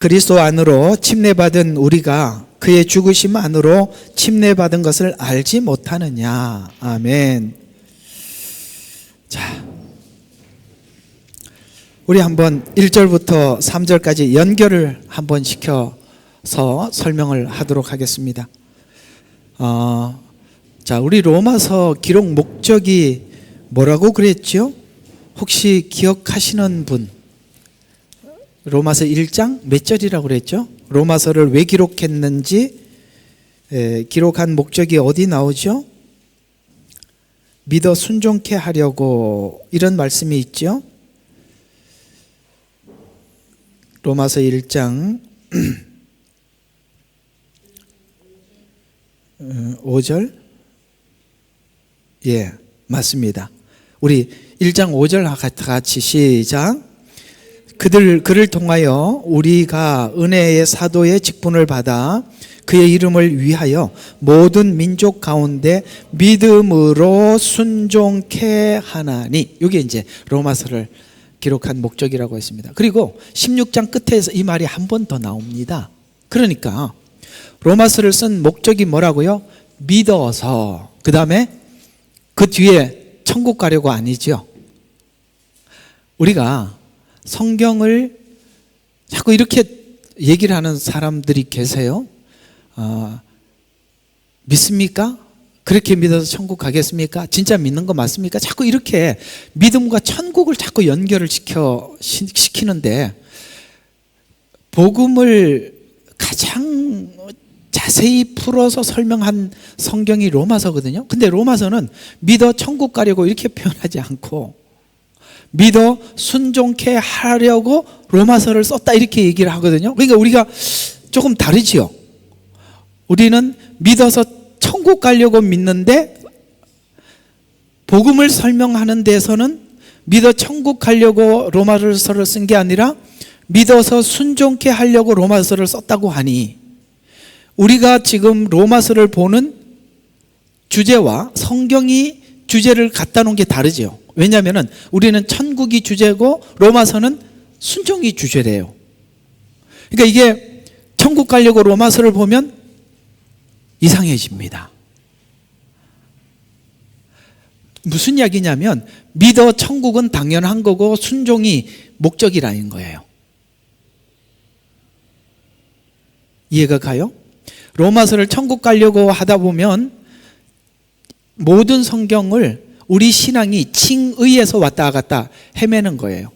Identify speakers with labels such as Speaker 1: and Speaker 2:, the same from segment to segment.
Speaker 1: 그리스도 안으로 침례받은 우리가 그의 죽으심 안으로 침례받은 것을 알지 못하느냐. 아멘. 자, 우리 한번 1절부터 3절까지 연결을 한번 시켜서 설명을 하도록 하겠습니다. 자, 우리 로마서 기록 목적이 뭐라고 그랬죠? 혹시 기억하시는 분? 로마서 1장 몇 절이라고 그랬죠? 로마서를 왜 기록했는지 기록한 목적이 어디 나오죠? 믿어 순종케 하려고 이런 말씀이 있죠? 로마서 1장 5절? 예, 맞습니다. 우리 1장 5절 같이 시작. 그를 통하여 우리가 은혜의 사도의 직분을 받아 그의 이름을 위하여 모든 민족 가운데 믿음으로 순종케 하나니. 이게 이제 로마서를 기록한 목적이라고 했습니다. 그리고 16장 끝에서 이 말이 한 번 더 나옵니다. 그러니까 로마서를 쓴 목적이 뭐라고요? 믿어서. 그 다음에 그 뒤에 천국 가려고 아니죠. 우리가 성경을 자꾸 이렇게 얘기를 하는 사람들이 계세요. 믿습니까? 그렇게 믿어서 천국 가겠습니까? 진짜 믿는 거 맞습니까? 자꾸 이렇게 믿음과 천국을 자꾸 연결을 시키는데, 복음을 가장 자세히 풀어서 설명한 성경이 로마서거든요. 근데 로마서는 믿어 천국 가려고 이렇게 표현하지 않고 믿어 순종케 하려고 로마서를 썼다 이렇게 얘기를 하거든요. 그러니까 우리가 조금 다르지요. 우리는 믿어서 천국 가려고 믿는데 복음을 설명하는 데서는 믿어 천국 가려고 로마서를 쓴 게 아니라 믿어서 순종케 하려고 로마서를 썼다고 하니, 우리가 지금 로마서를 보는 주제와 성경이 주제를 갖다 놓은 게 다르죠. 왜냐하면 우리는 천국이 주제고 로마서는 순종이 주제래요. 그러니까 이게 천국 가려고 로마서를 보면 이상해집니다. 무슨 이야기냐면 믿어 천국은 당연한 거고 순종이 목적이라는 거예요. 이해가 가요? 로마서를 천국 가려고 하다 보면 모든 성경을 우리 신앙이 칭의에서 왔다 갔다 헤매는 거예요.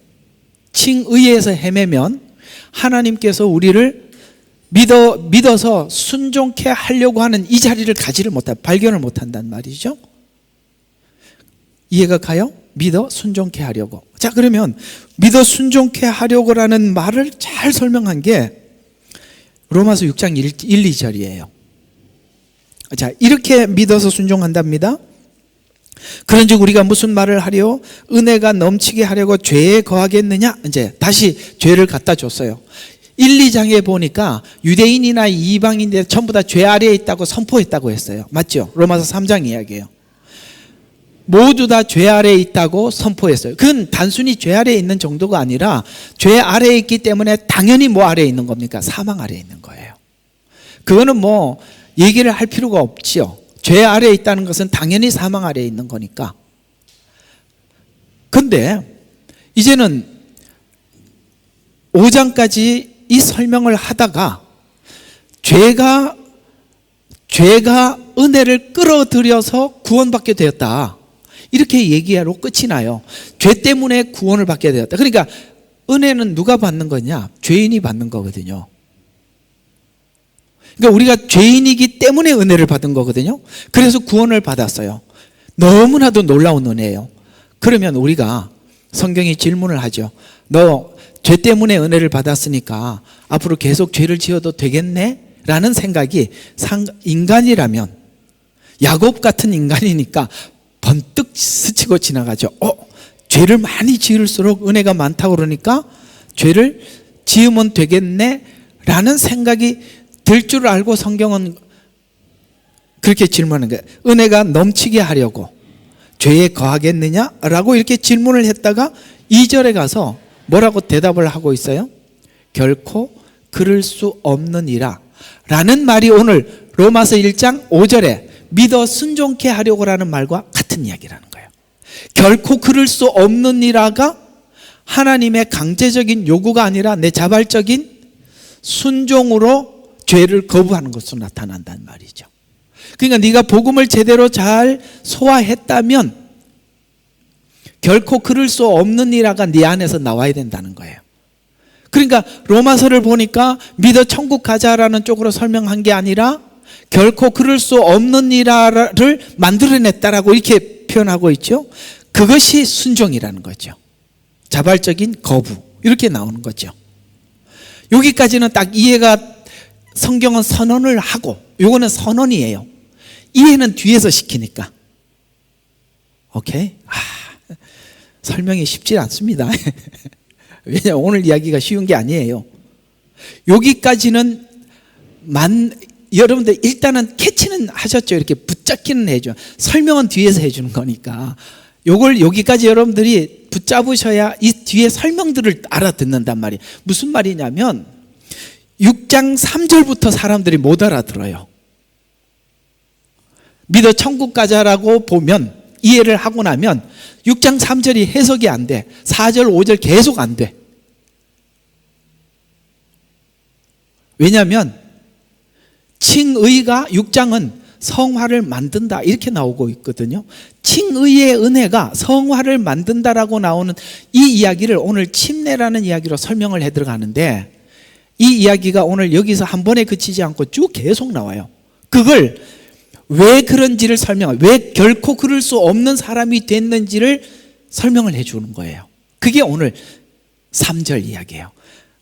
Speaker 1: 칭의에서 헤매면 하나님께서 우리를 믿어서 순종케 하려고 하는 이 자리를 가지를 못한다, 발견을 못한단 말이죠. 이해가 가요? 믿어 순종케 하려고. 자, 그러면 믿어 순종케 하려고라는 말을 잘 설명한 게 로마서 6장 1, 2절이에요. 자, 이렇게 믿어서 순종한답니다. 그런즉 우리가 무슨 말을 하려? 은혜가 넘치게 하려고 죄에 거하겠느냐? 이제 다시 죄를 갖다 줬어요. 1, 2장에 보니까 유대인이나 이방인들 전부 다 죄 아래에 있다고 선포했다고 했어요. 맞죠? 로마서 3장 이야기예요. 모두 다 죄 아래에 있다고 선포했어요. 그건 단순히 죄 아래에 있는 정도가 아니라 죄 아래에 있기 때문에 당연히 뭐 아래에 있는 겁니까? 사망 아래에 있는 거예요. 그거는 뭐 얘기를 할 필요가 없지요. 죄 아래에 있다는 것은 당연히 사망 아래에 있는 거니까. 근데 이제는 5장까지 이 설명을 하다가 죄가 은혜를 끌어들여서 구원받게 되었다, 이렇게 얘기하러 끝이 나요. 죄 때문에 구원을 받게 되었다. 그러니까 은혜는 누가 받는 거냐? 죄인이 받는 거거든요. 그러니까 우리가 죄인이기 때문에 은혜를 받은 거거든요. 그래서 구원을 받았어요. 너무나도 놀라운 은혜예요. 그러면 우리가 성경이 질문을 하죠. 너 죄 때문에 은혜를 받았으니까 앞으로 계속 죄를 지어도 되겠네? 라는 생각이 인간이라면, 야곱 같은 인간이니까 번뜩 스치고 지나가죠. 죄를 많이 지을수록 은혜가 많다고 그러니까 죄를 지으면 되겠네? 라는 생각이 들 줄 알고 성경은 그렇게 질문하는 거예요. 은혜가 넘치게 하려고 죄에 거하겠느냐? 라고 이렇게 질문을 했다가 2절에 가서 뭐라고 대답을 하고 있어요? 결코 그럴 수 없느니라 라는 말이 오늘 로마서 1장 5절에 믿어 순종케 하려고 라는 말과 같은 이야기라는 거예요. 결코 그럴 수 없느니라가 하나님의 강제적인 요구가 아니라 내 자발적인 순종으로 죄를 거부하는 것으로 나타난다는 말이죠. 그러니까 네가 복음을 제대로 잘 소화했다면 결코 그럴 수 없느니라가 네 안에서 나와야 된다는 거예요. 그러니까 로마서를 보니까 믿어 천국 가자라는 쪽으로 설명한 게 아니라 결코 그럴 수 없느니라를 만들어냈다라고 이렇게 표현하고 있죠. 그것이 순종이라는 거죠. 자발적인 거부 이렇게 나오는 거죠. 여기까지는 딱 이해가, 성경은 선언을 하고 요거는 선언이에요. 이해는 뒤에서 시키니까. 오케이? 설명이 쉽지 않습니다. 왜냐하면 오늘 이야기가 쉬운 게 아니에요. 여기까지는 여러분들 일단은 캐치는 하셨죠. 이렇게 붙잡기는 해줘. 설명은 뒤에서 해주는 거니까 요걸 여기까지 여러분들이 붙잡으셔야 이 뒤에 설명들을 알아듣는단 말이에요. 무슨 말이냐면 6장 3절부터 사람들이 못 알아들어요. 믿어 천국 가자라고 보면, 이해를 하고 나면 6장 3절이 해석이 안 돼. 4절 5절 계속 안 돼. 왜냐하면 칭의가 6장은 성화를 만든다 이렇게 나오고 있거든요. 칭의의 은혜가 성화를 만든다라고 나오는 이 이야기를 오늘 침례라는 이야기로 설명을 해 들어가는데, 이 이야기가 오늘 여기서 한 번에 그치지 않고 쭉 계속 나와요. 그걸 왜 그런지를 설명해요. 왜 결코 그럴 수 없는 사람이 됐는지를 설명을 해 주는 거예요. 그게 오늘 3절 이야기예요.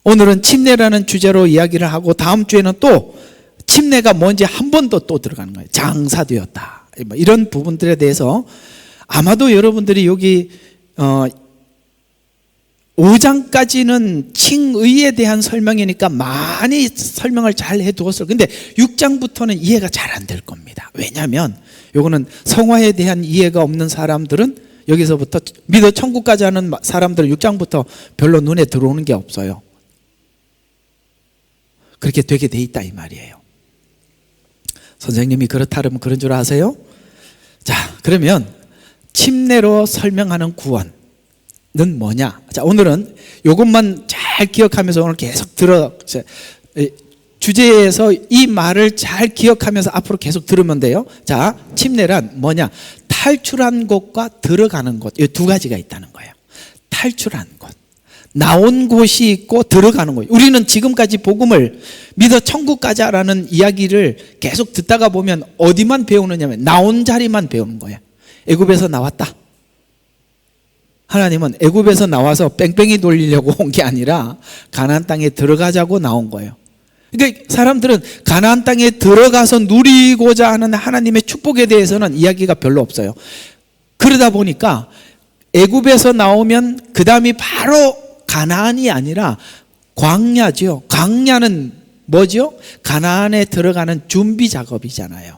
Speaker 1: 오늘은 침례라는 주제로 이야기를 하고 다음 주에는 또 침례가 뭔지 한 번 더 또 들어가는 거예요. 장사되었다. 이런 부분들에 대해서 아마도 여러분들이 여기 5장까지는 칭의에 대한 설명이니까 많이 설명을 잘 해두었어요. 근데 6장부터는 이해가 잘 안 될 겁니다. 왜냐하면 요거는 성화에 대한 이해가 없는 사람들은 여기서부터 믿어 천국까지 하는 사람들은 6장부터 별로 눈에 들어오는 게 없어요. 그렇게 되게 돼 있다 이 말이에요. 선생님이 그렇다면 그런 줄 아세요? 자, 그러면 침례로 설명하는 구원은 뭐냐? 자, 오늘은 이것만 잘 기억하면서 오늘 계속 주제에서 이 말을 잘 기억하면서 앞으로 계속 들으면 돼요. 자, 침례란 뭐냐? 탈출한 곳과 들어가는 곳, 이 두 가지가 있다는 거예요. 탈출한 곳, 나온 곳이 있고 들어가는 곳. 우리는 지금까지 복음을 믿어 천국 가자라는 이야기를 계속 듣다가 보면 어디만 배우느냐면 나온 자리만 배우는 거예요. 애굽에서 나왔다. 하나님은 애굽에서 나와서 뺑뺑이 돌리려고 온 게 아니라 가나안 땅에 들어가자고 나온 거예요. 그러니까 사람들은 가나안 땅에 들어가서 누리고자 하는 하나님의 축복에 대해서는 이야기가 별로 없어요. 그러다 보니까 애굽에서 나오면 그 다음이 바로 가나안이 아니라 광야죠. 광야는 뭐죠? 가나안에 들어가는 준비 작업이잖아요.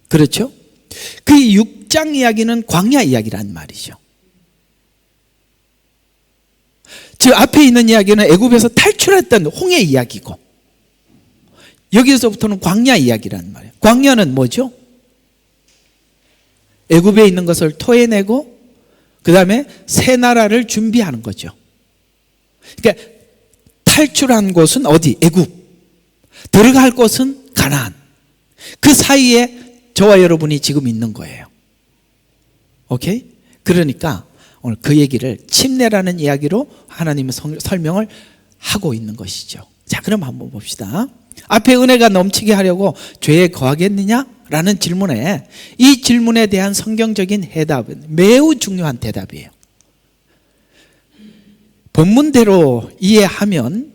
Speaker 1: 그렇죠? 그 6장 이야기는 광야 이야기란 말이죠. 즉 앞에 있는 이야기는 애굽에서 탈출했던 홍해 이야기고, 여기서부터는 광야 이야기란 말이에요. 광야는 뭐죠? 애굽에 있는 것을 토해내고 그 다음에 새 나라를 준비하는 거죠. 그러니까 탈출한 곳은 어디? 애굽. 들어갈 곳은 가나안. 그 사이에 저와 여러분이 지금 있는 거예요. 오케이? 그러니까 오늘 그 얘기를 침례라는 이야기로 하나님의 설명을 하고 있는 것이죠. 자, 그럼 한번 봅시다. 앞에 은혜가 넘치게 하려고 죄에 거하겠느냐? 라는 질문에, 이 질문에 대한 성경적인 해답은 매우 중요한 대답이에요. 본문대로 이해하면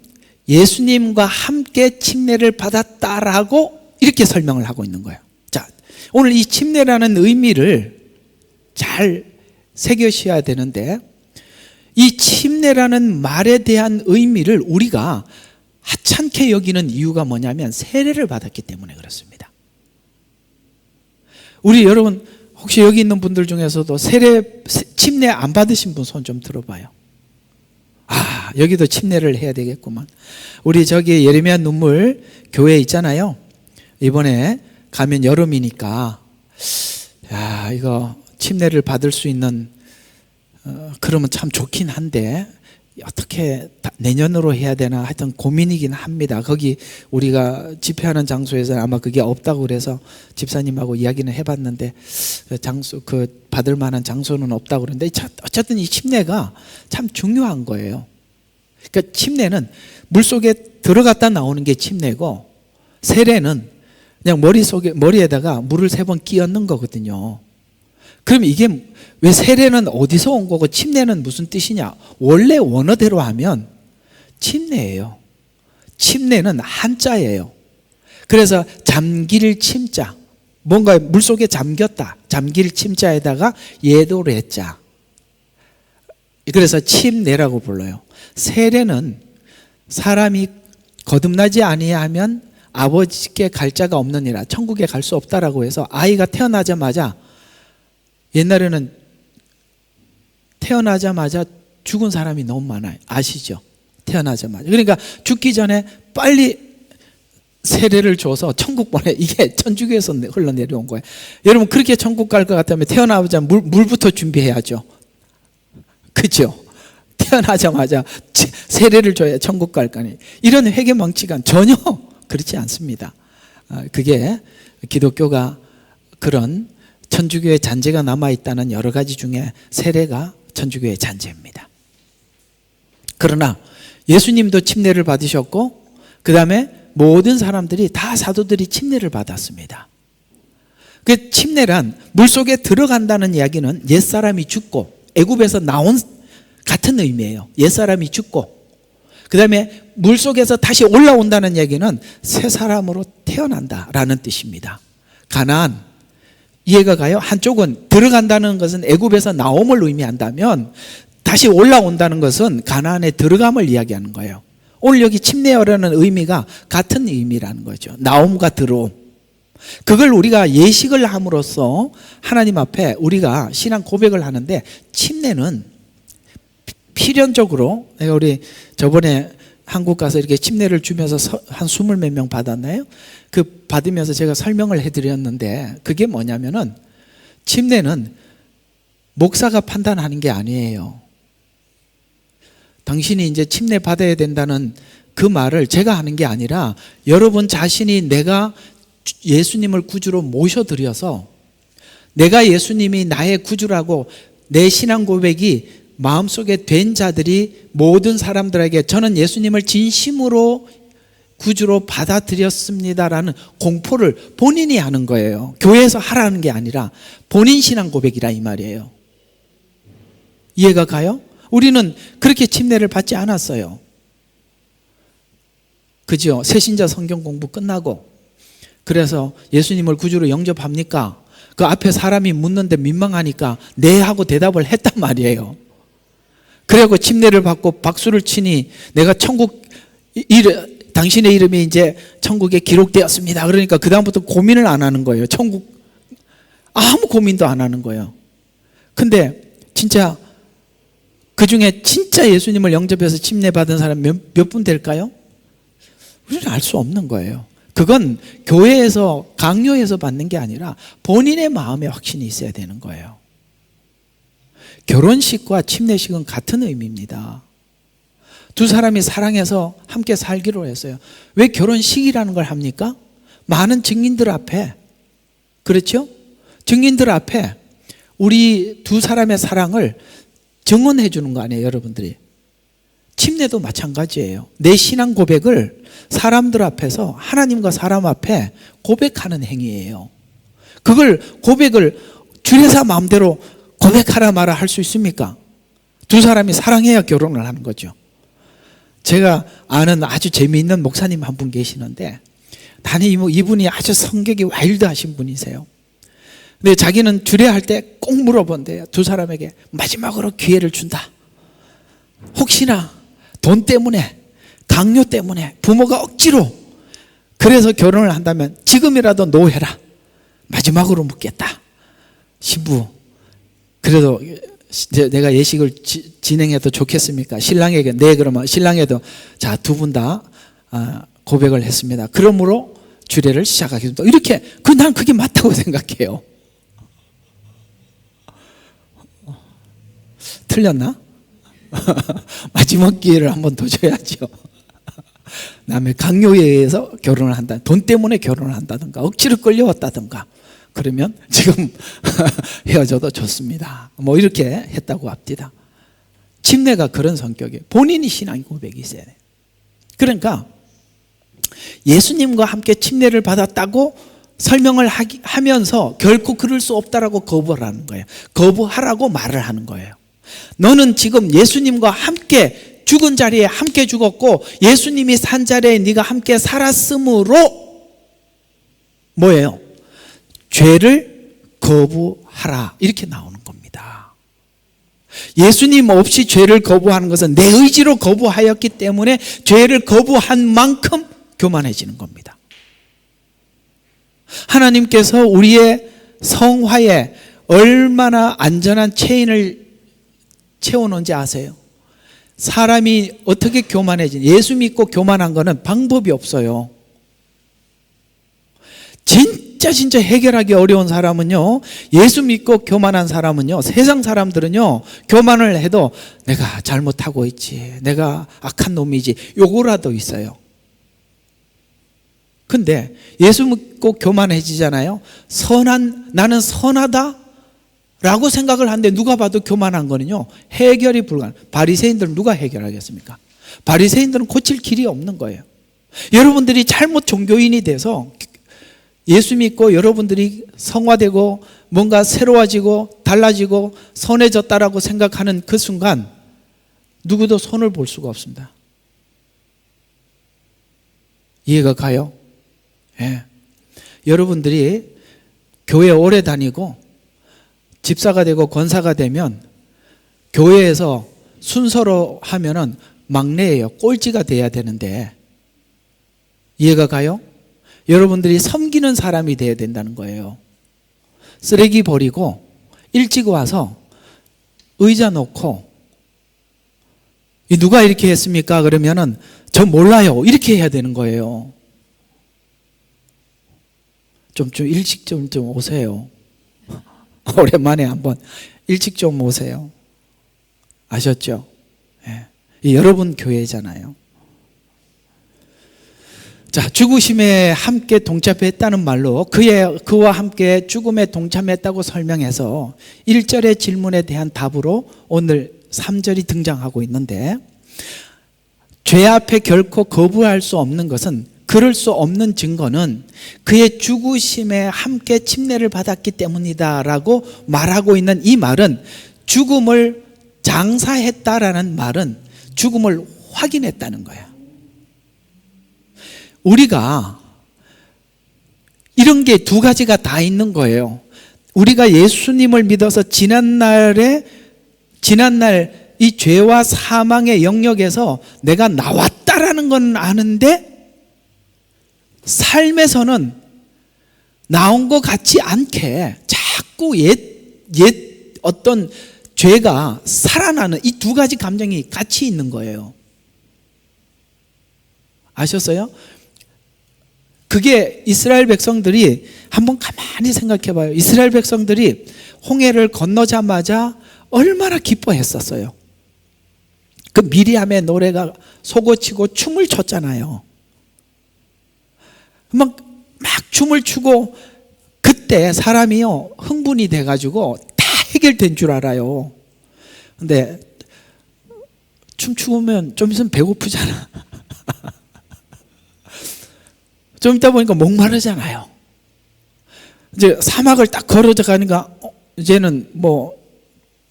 Speaker 1: 예수님과 함께 침례를 받았다라고 이렇게 설명을 하고 있는 거예요. 자, 오늘 이 침례라는 의미를 잘 새겨셔야 되는데, 이 침례라는 말에 대한 의미를 우리가 하찮게 여기는 이유가 뭐냐면 세례를 받았기 때문에 그렇습니다. 우리 여러분 혹시 여기 있는 분들 중에서도 침례 안 받으신 분 손 좀 들어봐요. 여기도 침례를 해야 되겠구만. 우리 저기 예레미야 눈물 교회 있잖아요. 이번에 가면 여름이니까 이거 침례를 받을 수 있는 그러면 참 좋긴 한데 어떻게 내년으로 해야 되나 하여튼 고민이긴 합니다. 거기 우리가 집회하는 장소에서 아마 그게 없다고 그래서 집사님하고 이야기는 해봤는데 받을 만한 장소는 없다고 그러는데 어쨌든 이 침례가 참 중요한 거예요. 그러니까 침례는 물속에 들어갔다 나오는 게 침례고, 세례는 그냥 머리에다가 물을 3번 끼얹는 거거든요. 그럼 이게 왜 세례는 어디서 온 거고 침례는 무슨 뜻이냐? 원래 원어대로 하면 침례예요. 침례는 한자예요. 그래서 잠길 침자, 뭔가 물속에 잠겼다, 잠길 침자에다가 예도래자, 그래서 침례라고 불러요. 세례는 사람이 거듭나지 아니하면 아버지께 갈 자가 없느니라, 천국에 갈 수 없다라고 해서 아이가 태어나자마자, 옛날에는 태어나자마자 죽은 사람이 너무 많아요. 아시죠? 태어나자마자. 그러니까 죽기 전에 빨리 세례를 줘서 천국 보내. 이게 천주교에서 흘러내려온 거예요. 여러분, 그렇게 천국 갈 것 같다면 태어나자마자 물부터 준비해야죠. 그죠? 태어나자마자 세례를 줘야 천국 갈 거 아니에요. 이런 회개망치가 전혀 그렇지 않습니다. 그게 기독교가 그런 천주교의 잔재가 남아있다는 여러 가지 중에 세례가 천주교의 잔재입니다. 그러나 예수님도 침례를 받으셨고, 그 다음에 모든 사람들이 다 사도들이 침례를 받았습니다. 그 침례란 물속에 들어간다는 이야기는 옛사람이 죽고 애굽에서 나온 같은 의미예요. 옛사람이 죽고, 그 다음에 물속에서 다시 올라온다는 얘기는 새 사람으로 태어난다라는 뜻입니다. 가나안, 이해가 가요? 한쪽은 들어간다는 것은 애굽에서 나옴을 의미한다면, 다시 올라온다는 것은 가나안에 들어감을 이야기하는 거예요. 오늘 여기 침례라는 의미가 같은 의미라는 거죠. 나옴과 들어옴. 그걸 우리가 예식을 함으로써 하나님 앞에 우리가 신앙 고백을 하는데, 침례는 필연적으로, 우리 저번에 한국 가서 이렇게 침례를 주면서 한 20몇 명 받았나요? 그 받으면서 제가 설명을 해드렸는데, 그게 뭐냐면은 침례는 목사가 판단하는 게 아니에요. 당신이 이제 침례 받아야 된다는 그 말을 제가 하는 게 아니라, 여러분 자신이 내가 예수님을 구주로 모셔드려서 내가 예수님이 나의 구주라고 내 신앙 고백이 마음속에 된 자들이 모든 사람들에게 저는 예수님을 진심으로 구주로 받아들였습니다라는 공포를 본인이 하는 거예요. 교회에서 하라는 게 아니라 본인 신앙 고백이라 이 말이에요. 이해가 가요? 우리는 그렇게 침례를 받지 않았어요. 그죠? 새신자 성경 공부 끝나고, 그래서 예수님을 구주로 영접합니까? 그 앞에 사람이 묻는데 민망하니까 네 하고 대답을 했단 말이에요. 그리고 침례를 받고 박수를 치니 내가 당신의 이름이 이제 천국에 기록되었습니다. 그러니까 그 다음부터 고민을 안 하는 거예요. 천국 아무 고민도 안 하는 거예요. 근데 진짜 그 중에 진짜 예수님을 영접해서 침례 받은 사람 몇 분 될까요? 우리는 알 수 없는 거예요. 그건 교회에서 강요해서 받는 게 아니라 본인의 마음에 확신이 있어야 되는 거예요. 결혼식과 침례식은 같은 의미입니다. 두 사람이 사랑해서 함께 살기로 했어요. 왜 결혼식이라는 걸 합니까? 많은 증인들 앞에, 그렇죠? 증인들 앞에 우리 두 사람의 사랑을 증언해 주는 거 아니에요, 여러분들이? 침례도 마찬가지예요. 내 신앙 고백을 사람들 앞에서, 하나님과 사람 앞에 고백하는 행위예요. 그걸 고백을 주례사 마음대로 고백하라 마라 할 수 있습니까? 두 사람이 사랑해야 결혼을 하는 거죠. 제가 아는 아주 재미있는 목사님 한 분 계시는데, 이분이 아주 성격이 와일드하신 분이세요. 근데 자기는 주례할 때 꼭 물어본대요. 두 사람에게 마지막으로 기회를 준다. 혹시나 돈 때문에, 강요 때문에, 부모가 억지로 그래서 결혼을 한다면 지금이라도 노해라. 마지막으로 묻겠다. 신부, 그래도 내가 예식을 진행해도 좋겠습니까? 신랑에게. 네, 그러면 신랑에도 자, 두 분 다 고백을 했습니다. 그러므로 주례를 시작하겠습니다. 이렇게 난 그게 맞다고 생각해요. 틀렸나? 마지막 기회를 한번 더 줘야죠. 남의 강요에 의해서 결혼을 한다. 돈 때문에 결혼을 한다든가 억지로 끌려왔다든가 그러면 지금 헤어져도 좋습니다. 뭐 이렇게 했다고 합니다. 침례가 그런 성격이에요. 본인이 신앙 고백이 있어야 돼요. 그러니까 예수님과 함께 침례를 받았다고 설명을 하면서 결코 그럴 수 없다라고 거부를 하는 거예요. 거부하라고 말을 하는 거예요. 너는 지금 예수님과 함께 죽은 자리에 함께 죽었고 예수님이 산 자리에 네가 함께 살았으므로 뭐예요? 죄를 거부하라 이렇게 나오는 겁니다. 예수님 없이 죄를 거부하는 것은 내 의지로 거부하였기 때문에 죄를 거부한 만큼 교만해지는 겁니다. 하나님께서 우리의 성화에 얼마나 안전한 체인을 채워놓은지 아세요? 사람이 어떻게 교만해지냐? 예수 믿고 교만한 거는 방법이 없어요. 진짜 해결하기 어려운 사람은요, 예수 믿고 교만한 사람은요, 세상 사람들은요, 교만을 해도 내가 잘못하고 있지, 내가 악한 놈이지, 요거라도 있어요. 근데 예수 믿고 교만해지잖아요. 나는 선하다 라고 생각을 하는데 누가 봐도 교만한 거는요, 해결이 불가능. 바리새인들은 누가 해결하겠습니까? 바리새인들은 고칠 길이 없는 거예요. 여러분들이 잘못 종교인이 돼서 예수 믿고 여러분들이 성화되고 뭔가 새로워지고 달라지고 선해졌다라고 생각하는 그 순간 누구도 손을 볼 수가 없습니다. 이해가 가요? 예. 여러분들이 교회 오래 다니고 집사가 되고 권사가 되면 교회에서 순서로 하면은 막내예요. 꼴찌가 돼야 되는데 이해가 가요? 여러분들이 섬기는 사람이 돼야 된다는 거예요. 쓰레기 버리고 일찍 와서 의자 놓고 누가 이렇게 했습니까? 그러면은 저 몰라요. 이렇게 해야 되는 거예요. 좀 일찍 좀 오세요. 오랜만에 한번 일찍 좀 오세요. 아셨죠? 예. 여러분 교회잖아요. 자, 죽으심에 함께 동참했다는 말로 그와 함께 죽음에 동참했다고 설명해서 1절의 질문에 대한 답으로 오늘 3절이 등장하고 있는데, 죄 앞에 결코 거부할 수 없는 것은, 그럴 수 없는 증거는 그의 죽으심에 함께 침례를 받았기 때문이다라고 말하고 있는 이 말은, 죽음을 장사했다라는 말은 죽음을 확인했다는 거야. 우리가 이런 게 두 가지가 다 있는 거예요. 우리가 예수님을 믿어서 지난날 이 죄와 사망의 영역에서 내가 나왔다라는 건 아는데 삶에서는 나온 것 같지 않게 자꾸 옛 어떤 죄가 살아나는 이 두 가지 감정이 같이 있는 거예요. 아셨어요? 그게 이스라엘 백성들이 한번 가만히 생각해 봐요. 이스라엘 백성들이 홍해를 건너자마자 얼마나 기뻐했었어요. 그 미리암의 노래가 솟구치고 춤을 췄잖아요. 막 춤을 추고, 그때 사람이요 흥분이 돼가지고 다 해결된 줄 알아요. 근데 춤추면 좀 있으면 배고프잖아. 좀 있다 보니까 목마르잖아요. 이제 사막을 딱 걸어져 가니까 이제는 뭐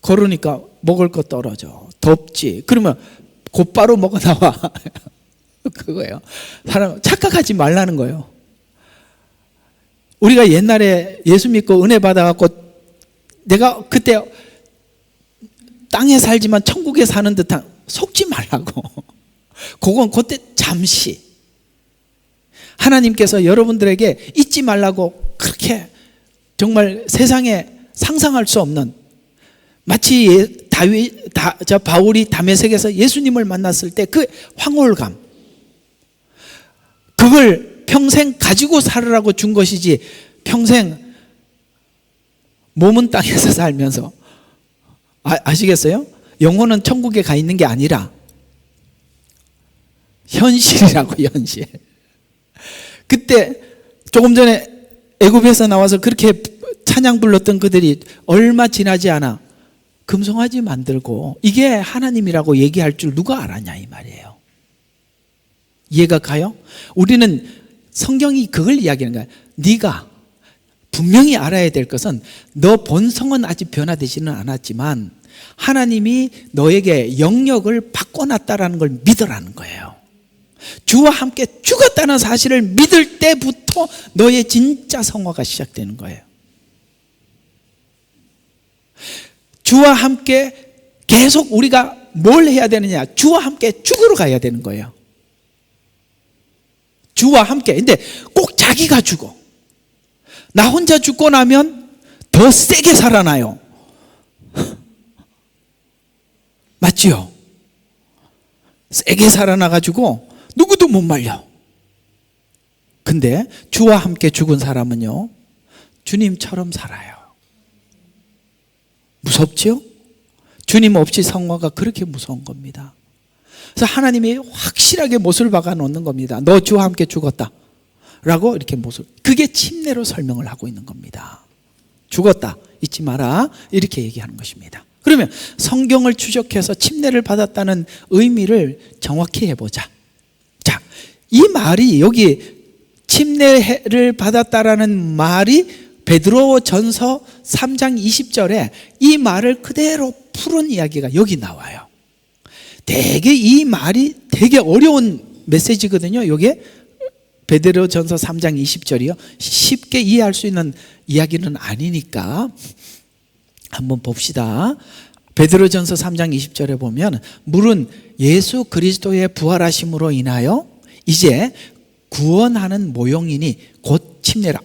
Speaker 1: 걸으니까 먹을 거 떨어져. 덥지. 그러면 곧바로 먹어 나와. 그거예요. 사람 착각하지 말라는 거예요. 우리가 옛날에 예수 믿고 은혜 받아갖고 내가 그때 땅에 살지만 천국에 사는 듯한, 속지 말라고. 그건 그때 잠시. 하나님께서 여러분들에게 잊지 말라고 그렇게 정말 세상에 상상할 수 없는 마치 바울이 다메섹에서 예수님을 만났을 때 그 황홀감, 그걸 평생 가지고 살으라고 준 것이지 평생 몸은 땅에서 살면서, 아시겠어요? 영혼은 천국에 가 있는 게 아니라 현실이라고, 현실. 그때 조금 전에 애굽에서 나와서 그렇게 찬양 불렀던 그들이 얼마 지나지 않아 금송아지 만들고 이게 하나님이라고 얘기할 줄 누가 알았냐 이 말이에요. 이해가 가요? 우리는 성경이 그걸 이야기하는 거야. 네가 분명히 알아야 될 것은 너 본성은 아직 변화되지는 않았지만 하나님이 너에게 영역을 바꿔놨다라는 걸 믿으라는 거예요. 주와 함께 죽었다는 사실을 믿을 때부터 너의 진짜 성화가 시작되는 거예요. 주와 함께 계속 우리가 뭘 해야 되느냐? 주와 함께 죽으러 가야 되는 거예요. 주와 함께. 근데 꼭 자기가 죽어. 나 혼자 죽고 나면 더 세게 살아나요. 맞지요? 세게 살아나가지고 누구도 못 말려. 근데 주와 함께 죽은 사람은요, 주님처럼 살아요. 무섭지요? 주님 없이 성화가 그렇게 무서운 겁니다. 그래서 하나님이 확실하게 못을 박아 놓는 겁니다. 너 주와 함께 죽었다 라고 이렇게 못을, 그게 침례로 설명을 하고 있는 겁니다. 죽었다 잊지 마라 이렇게 얘기하는 것입니다. 그러면 성경을 추적해서 침례를 받았다는 의미를 정확히 해보자. 자, 이 말이 여기 침례를 받았다라는 말이 베드로전서 3장 20절에 이 말을 그대로 푸른 이야기가 여기 나와요. 되게 이 말이 되게 어려운 메시지거든요. 이게 베드로전서 3장 20절이요. 쉽게 이해할 수 있는 이야기는 아니니까 한번 봅시다. 베드로전서 3장 20절에 보면 물은 예수 그리스도의 부활하심으로 인하여 이제 구원하는 모형이니 곧 침례라.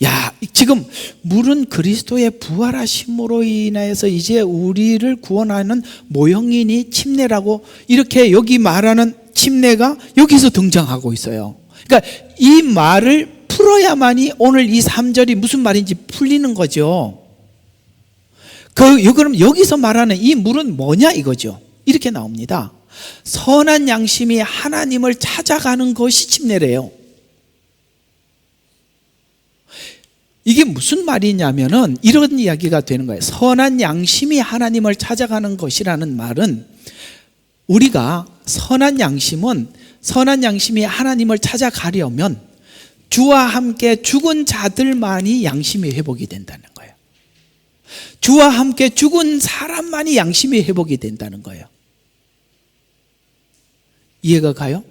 Speaker 1: 야, 지금 물은 그리스도의 부활하심으로 인하여서 이제 우리를 구원하는 모형이니 침례라고 이렇게 여기 말하는 침례가 여기서 등장하고 있어요. 그러니까 이 말을 풀어야만이 오늘 이 3절이 무슨 말인지 풀리는 거죠. 그럼 여기서 말하는 이 물은 뭐냐 이거죠. 이렇게 나옵니다. 선한 양심이 하나님을 찾아가는 것이 침례래요. 이게 무슨 말이냐면은 이런 이야기가 되는 거예요. 선한 양심이 하나님을 찾아가는 것이라는 말은 우리가 선한 양심이 하나님을 찾아가려면 주와 함께 죽은 자들만이 양심이 회복이 된다는 거예요. 주와 함께 죽은 사람만이 양심이 회복이 된다는 거예요. 이해가 가요?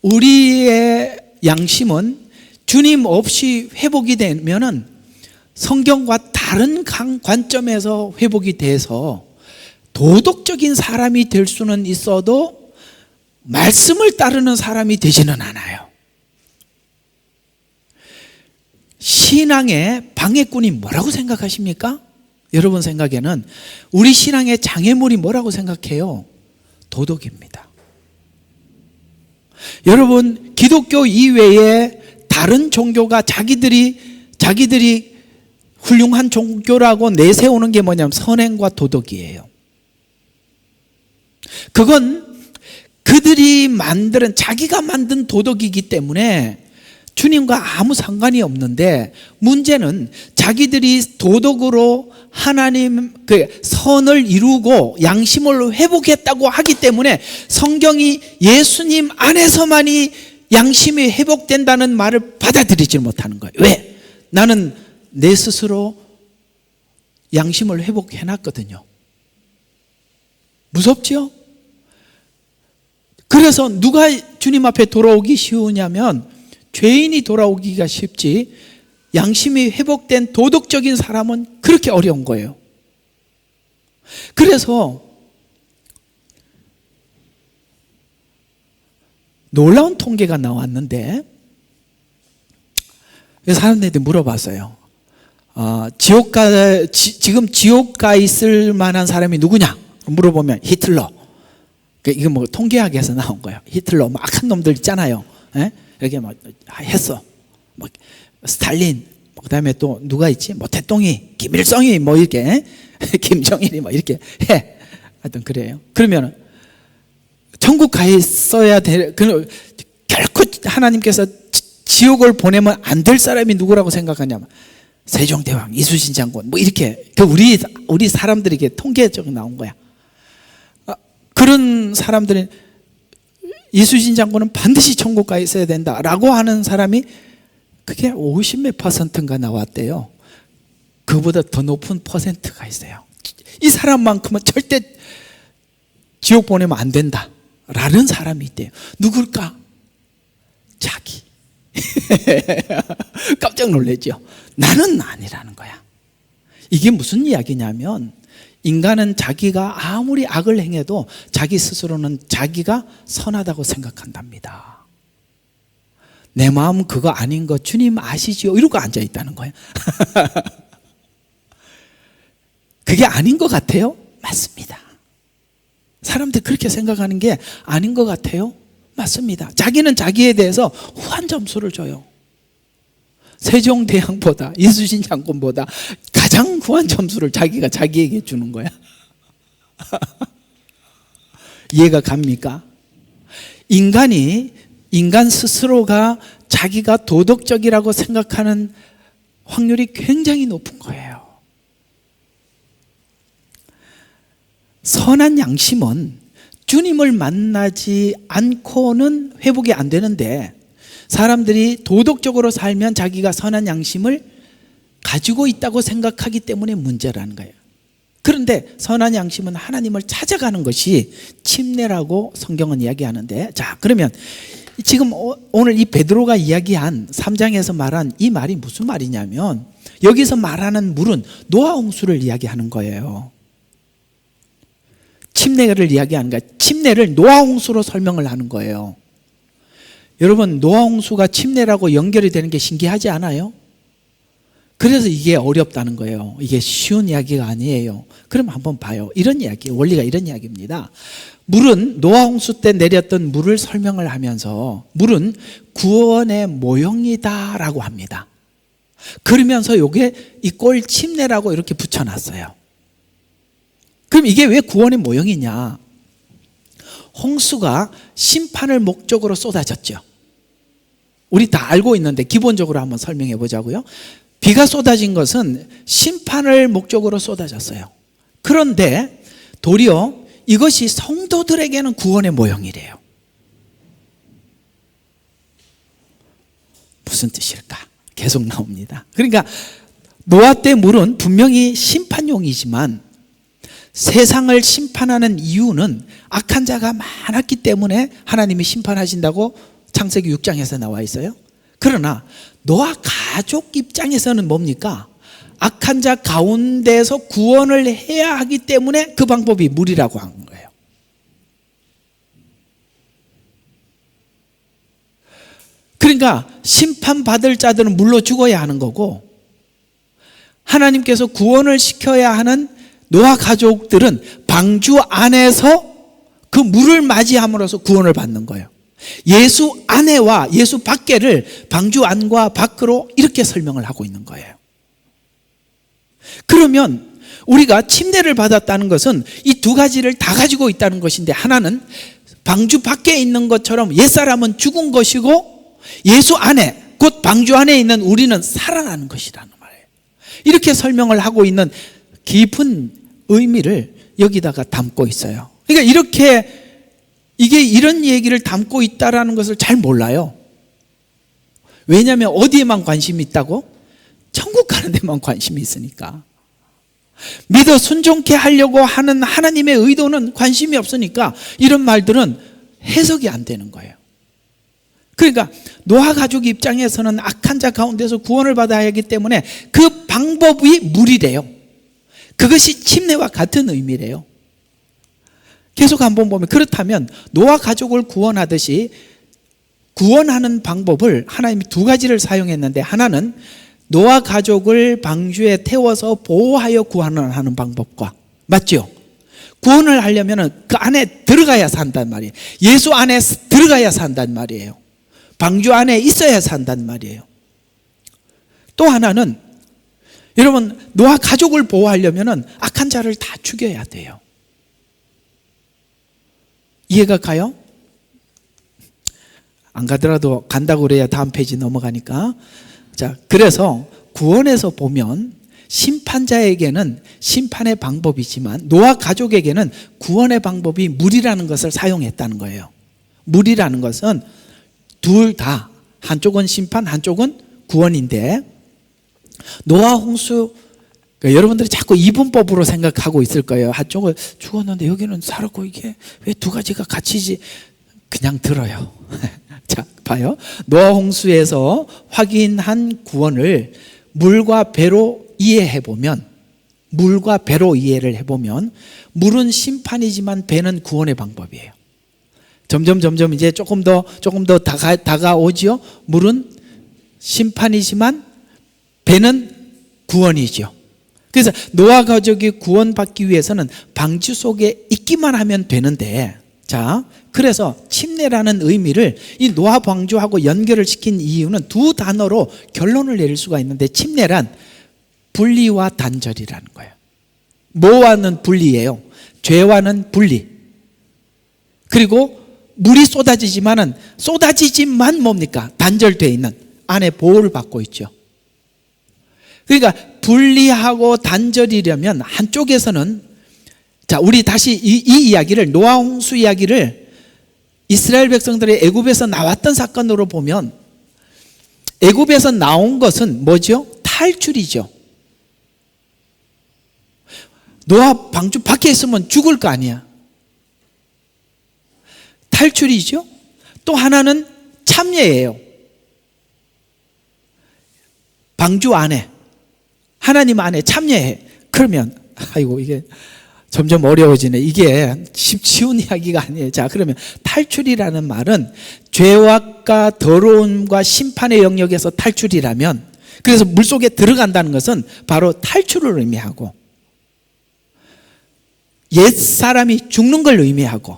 Speaker 1: 우리의 양심은 주님 없이 회복이 되면은 성경과 다른 관점에서 회복이 돼서 도덕적인 사람이 될 수는 있어도 말씀을 따르는 사람이 되지는 않아요. 신앙의 방해꾼이 뭐라고 생각하십니까? 여러분 생각에는 우리 신앙의 장애물이 뭐라고 생각해요? 도덕입니다. 여러분 기독교 이외에 다른 종교가 자기들이 훌륭한 종교라고 내세우는 게 뭐냐면 선행과 도덕이에요. 그건 그들이 자기가 만든 도덕이기 때문에 주님과 아무 상관이 없는데, 문제는 자기들이 도덕으로 하나님 선을 이루고 양심을 회복했다고 하기 때문에 성경이 예수님 안에서만이 양심이 회복된다는 말을 받아들이지 못하는 거예요. 왜? 나는 내 스스로 양심을 회복해놨거든요. 무섭죠? 그래서 누가 주님 앞에 돌아오기 쉬우냐면 죄인이 돌아오기가 쉽지, 양심이 회복된 도덕적인 사람은 그렇게 어려운 거예요. 그래서 놀라운 통계가 나왔는데 사람들한테 물어봤어요. 지금 지옥 가 있을 만한 사람이 누구냐 물어보면 히틀러. 이거 뭐 통계학에서 나온 거예요. 히틀러 뭐 악한 놈들 있잖아요. 예? 이렇게 뭐 했어. 뭐 스탈린, 그다음에 또 누가 있지? 뭐 대통령이, 김일성이 뭐 이렇게 김정일이 뭐 이렇게 해. 하여튼 그래요. 그러면 천국 가 있어야 돼. 결코 하나님께서 지옥을 보내면 안 될 사람이 누구라고 생각하냐면 세종대왕, 이순신 장군 뭐 이렇게 우리 사람들에게 통계적으로 나온 거야. 그런 사람들은 이순신 장군은 반드시 천국 가 있어야 된다라고 하는 사람이 그게 50몇 퍼센트인가 나왔대요. 그보다 더 높은 퍼센트가 있어요. 이 사람만큼은 절대 지옥 보내면 안 된다라는 사람이 있대요. 누굴까? 자기. 깜짝 놀랐죠. 나는 아니라는 거야. 이게 무슨 이야기냐면 인간은 자기가 아무리 악을 행해도 자기 스스로는 자기가 선하다고 생각한답니다. 내 마음 그거 아닌 거 주님 아시지요? 이러고 앉아있다는 거예요. 그게 아닌 것 같아요? 맞습니다. 사람들 그렇게 생각하는 게 아닌 것 같아요? 맞습니다. 자기는 자기에 대해서 후한 점수를 줘요. 세종대왕보다 이순신 장군보다 가장 후한 점수를 자기가 자기에게 주는 거야. 이해가 갑니까? 인간 스스로가 자기가 도덕적이라고 생각하는 확률이 굉장히 높은 거예요. 선한 양심은 주님을 만나지 않고는 회복이 안 되는데 사람들이 도덕적으로 살면 자기가 선한 양심을 가지고 있다고 생각하기 때문에 문제라는 거예요. 그런데 선한 양심은 하나님을 찾아가는 것이 침례라고 성경은 이야기하는데, 자 그러면 지금 오늘 이 베드로가 이야기한 3장에서 말한 이 말이 무슨 말이냐면 여기서 말하는 물은 노아 홍수를 이야기하는 거예요. 침례를 이야기하는 거야. 침례를 노아 홍수로 설명을 하는 거예요. 여러분 노아 홍수가 침례라고 연결이 되는 게 신기하지 않아요? 그래서 이게 어렵다는 거예요. 이게 쉬운 이야기가 아니에요. 그럼 한번 봐요. 이런 이야기, 원리가 이런 이야기입니다. 물은 노아 홍수 때 내렸던 물을 설명을 하면서 물은 구원의 모형이다라고 합니다. 그러면서 이게 이 꼴 침례라고 이렇게 붙여놨어요. 그럼 이게 왜 구원의 모형이냐? 홍수가 심판을 목적으로 쏟아졌죠. 우리 다 알고 있는데 기본적으로 한번 설명해 보자고요. 비가 쏟아진 것은 심판을 목적으로 쏟아졌어요. 그런데 도리어 이것이 성도들에게는 구원의 모형이래요. 무슨 뜻일까? 계속 나옵니다. 그러니까 노아 때 물은 분명히 심판용이지만 세상을 심판하는 이유는 악한 자가 많았기 때문에 하나님이 심판하신다고 창세기 6장에서 나와 있어요. 그러나 노아 가족 입장에서는 뭡니까? 악한 자 가운데서 구원을 해야 하기 때문에 그 방법이 물이라고 한 거예요. 그러니까 심판받을 자들은 물로 죽어야 하는 거고 하나님께서 구원을 시켜야 하는 노아 가족들은 방주 안에서 그 물을 맞이함으로써 구원을 받는 거예요. 예수 안에와 예수 밖에를 방주 안과 밖으로 이렇게 설명을 하고 있는 거예요. 그러면 우리가 침례를 받았다는 것은 이 두 가지를 다 가지고 있다는 것인데 하나는 방주 밖에 있는 것처럼 옛사람은 죽은 것이고 예수 안에 곧 방주 안에 있는 우리는 살아나는 것이라는 말이에요. 이렇게 설명을 하고 있는 깊은 의미를 여기다가 담고 있어요. 그러니까 이게 이런 얘기를 담고 있다라는 것을 잘 몰라요. 왜냐하면 어디에만 관심이 있다고? 천국 가는 데만 관심이 있으니까. 믿어 순종케 하려고 하는 하나님의 의도는 관심이 없으니까 이런 말들은 해석이 안 되는 거예요. 그러니까 노아 가족 입장에서는 악한 자 가운데서 구원을 받아야 하기 때문에 그 방법이 물이래요. 그것이 침례와 같은 의미래요. 계속 한번 보면 그렇다면 노아 가족을 구원하듯이 구원하는 방법을 하나님이 두 가지를 사용했는데 하나는 노아 가족을 방주에 태워서 보호하여 구원을 하는 방법과, 맞죠? 구원을 하려면 그 안에 들어가야 산단 말이에요. 예수 안에 들어가야 산단 말이에요. 방주 안에 있어야 산단 말이에요. 또 하나는, 여러분, 노아 가족을 보호하려면 악한 자를 다 죽여야 돼요. 이해가 가요? 안 가더라도 간다고 그래야 다음 페이지 넘어가니까. 자, 그래서 구원에서 보면 심판자에게는 심판의 방법이지만 노아 가족에게는 구원의 방법이 물이라는 것을 사용했다는 거예요. 물이라는 것은 둘 다, 한쪽은 심판, 한쪽은 구원인데, 노아 홍수, 그러니까 여러분들이 자꾸 이분법으로 생각하고 있을 거예요. 한쪽은 죽었는데 여기는 살았고 이게 왜 두 가지가 같이지? 그냥 들어요. 자, 봐요. 노아 홍수에서 확인한 구원을 물과 배로 이해해보면, 물과 배로 이해를 해보면, 물은 심판이지만 배는 구원의 방법이에요. 점점 이제 조금 더 다가오지요. 물은 심판이지만 배는 구원이죠. 그래서 노아 가족이 구원받기 위해서는 방주 속에 있기만 하면 되는데, 자, 그래서 침례라는 의미를 이 노아 방주하고 연결을 시킨 이유는 두 단어로 결론을 내릴 수가 있는데, 침례란 분리와 단절이라는 거예요. 뭐와는 분리예요. 죄와는 분리. 그리고 물이 쏟아지지만 뭡니까? 단절되어 있는, 안에 보호를 받고 있죠. 그러니까 분리하고 단절이려면 한쪽에서는, 자, 우리 다시 이 이야기를, 노아 홍수 이야기를 이스라엘 백성들의 애굽에서 나왔던 사건으로 보면, 애굽에서 나온 것은 뭐죠? 탈출이죠. 노아 방주 밖에 있으면 죽을 거 아니야. 탈출이죠. 또 하나는 참여예요. 방주 안에, 하나님 안에 참여해. 그러면, 아이고, 이게 점점 어려워지네. 이게 쉬운 이야기가 아니에요. 자, 그러면 탈출이라는 말은 죄악과 더러움과 심판의 영역에서 탈출이라면, 그래서 물속에 들어간다는 것은 바로 탈출을 의미하고, 옛사람이 죽는 걸 의미하고,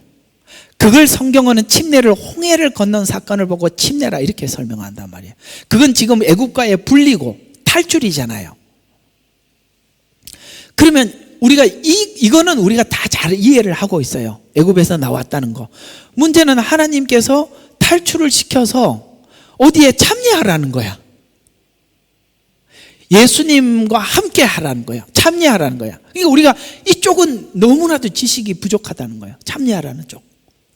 Speaker 1: 그걸 성경어는 침례를, 홍해를 건넌 사건을 보고 침례라 이렇게 설명한단 말이에요. 그건 지금 애국과의 분리고 탈출이잖아요. 그러면 우리가 이거는 우리가 다 잘 이해를 하고 있어요. 애굽에서 나왔다는 거. 문제는 하나님께서 탈출을 시켜서 어디에 참여하라는 거야. 예수님과 함께 하라는 거야. 참여하라는 거야. 그러니까 우리가 이쪽은 너무나도 지식이 부족하다는 거예요. 참여하라는 쪽.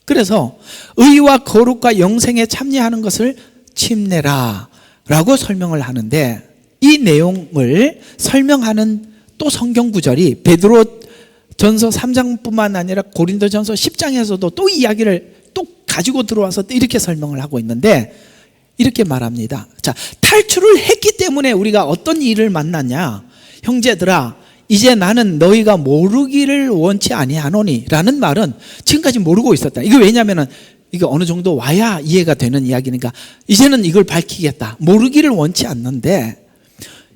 Speaker 1: 그래서 의와 거룩과 영생에 참여하는 것을 침례라라고 설명을 하는데, 이 내용을 설명하는 또 성경 구절이 베드로 전서 3장뿐만 아니라 고린도 전서 10장에서도 또 이야기를 또 가지고 들어와서 또 이렇게 설명을 하고 있는데, 이렇게 말합니다. 자, 탈출을 했기 때문에 우리가 어떤 일을 만났냐? 형제들아, 이제 나는 너희가 모르기를 원치 아니하노니 라는 말은 지금까지 모르고 있었다. 이게 왜냐하면 이게 어느 정도 와야 이해가 되는 이야기니까 이제는 이걸 밝히겠다. 모르기를 원치 않는데,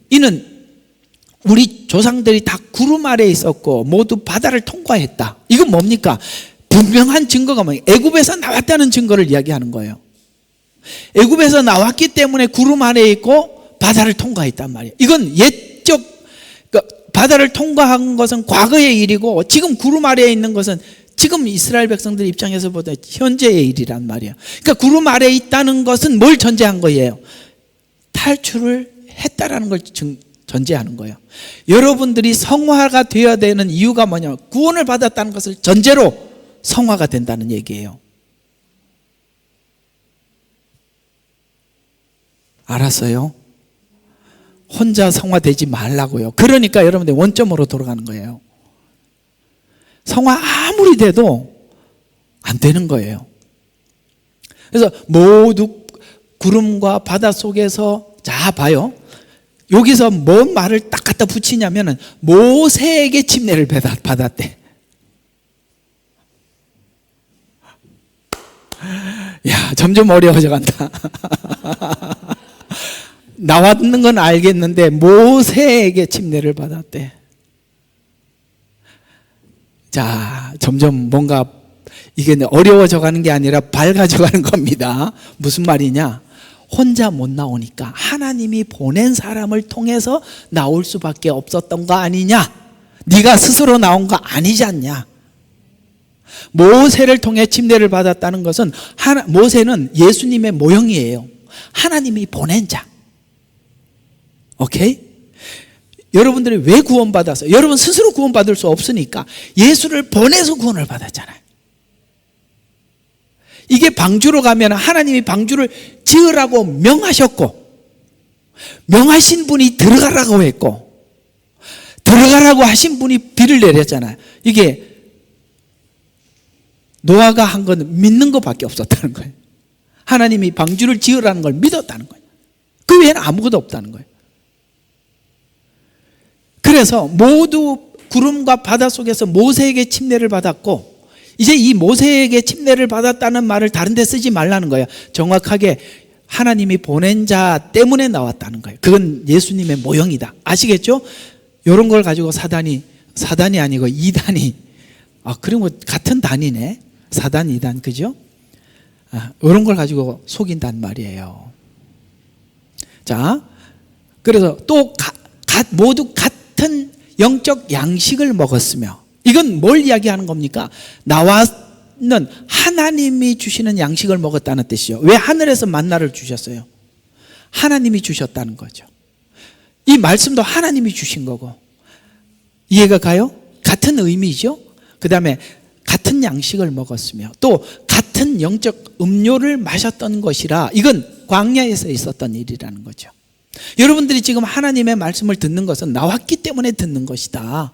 Speaker 1: 이는 우리 조상들이 다 구름 아래에 있었고 모두 바다를 통과했다. 이건 뭡니까? 분명한 증거가 뭐예요? 애굽에서 나왔다는 증거를 이야기하는 거예요. 애굽에서 나왔기 때문에 구름 아래에 있고 바다를 통과했단 말이에요. 이건 옛적, 그러니까 바다를 통과한 것은 과거의 일이고, 지금 구름 아래에 있는 것은 지금 이스라엘 백성들 입장에서 보다 현재의 일이란 말이에요. 그러니까 구름 아래에 있다는 것은 뭘 전제한 거예요? 탈출을 했다라는 걸 전제하는 거예요. 여러분들이 성화가 되어야 되는 이유가 뭐냐? 구원을 받았다는 것을 전제로 성화가 된다는 얘기예요. 알았어요? 혼자 성화되지 말라고요. 그러니까 여러분들 원점으로 돌아가는 거예요. 성화 아무리 돼도 안 되는 거예요. 그래서 모두 구름과 바다 속에서, 자, 봐요. 여기서 뭔 말을 딱 갖다 붙이냐면은 모세에게 침례를 받았대. 야, 점점 어려워져 간다. 나왔는 건 알겠는데 모세에게 침례를 받았대. 자, 점점 뭔가 이게 어려워져 가는 게 아니라 밝아져 가는 겁니다. 무슨 말이냐? 혼자 못 나오니까 하나님이 보낸 사람을 통해서 나올 수밖에 없었던 거 아니냐? 네가 스스로 나온 거 아니지 않냐? 모세를 통해 침례를 받았다는 것은 모세는 예수님의 모형이에요. 하나님이 보낸 자. 오케이? 여러분들이 왜 구원받았어요? 여러분 스스로 구원받을 수 없으니까 예수를 보내서 구원을 받았잖아요. 이게 방주로 가면 하나님이 방주를 지으라고 명하셨고, 명하신 분이 들어가라고 했고, 들어가라고 하신 분이 비를 내렸잖아요. 이게 노아가 한 건 믿는 것밖에 없었다는 거예요. 하나님이 방주를 지으라는 걸 믿었다는 거예요. 그 외에는 아무것도 없다는 거예요. 그래서 모두 구름과 바다 속에서 모세에게 침례를 받았고, 이제 이 모세에게 침례를 받았다는 말을 다른 데 쓰지 말라는 거예요. 정확하게 하나님이 보낸 자 때문에 나왔다는 거예요. 그건 예수님의 모형이다. 아시겠죠? 이런 걸 가지고 사단이 아니고 이단이, 그리고 같은 단이네. 사단, 이단, 그죠? 이런 걸 가지고 속인단 말이에요. 자, 그래서 또 모두 같은 영적 양식을 먹었으며, 이건 뭘 이야기하는 겁니까? 나와는 하나님이 주시는 양식을 먹었다는 뜻이죠. 왜 하늘에서 만나를 주셨어요? 하나님이 주셨다는 거죠. 이 말씀도 하나님이 주신 거고. 이해가 가요? 같은 의미죠. 그 다음에 같은 양식을 먹었으며 또 같은 영적 음료를 마셨던 것이라, 이건 광야에서 있었던 일이라는 거죠. 여러분들이 지금 하나님의 말씀을 듣는 것은 나왔기 때문에 듣는 것이다.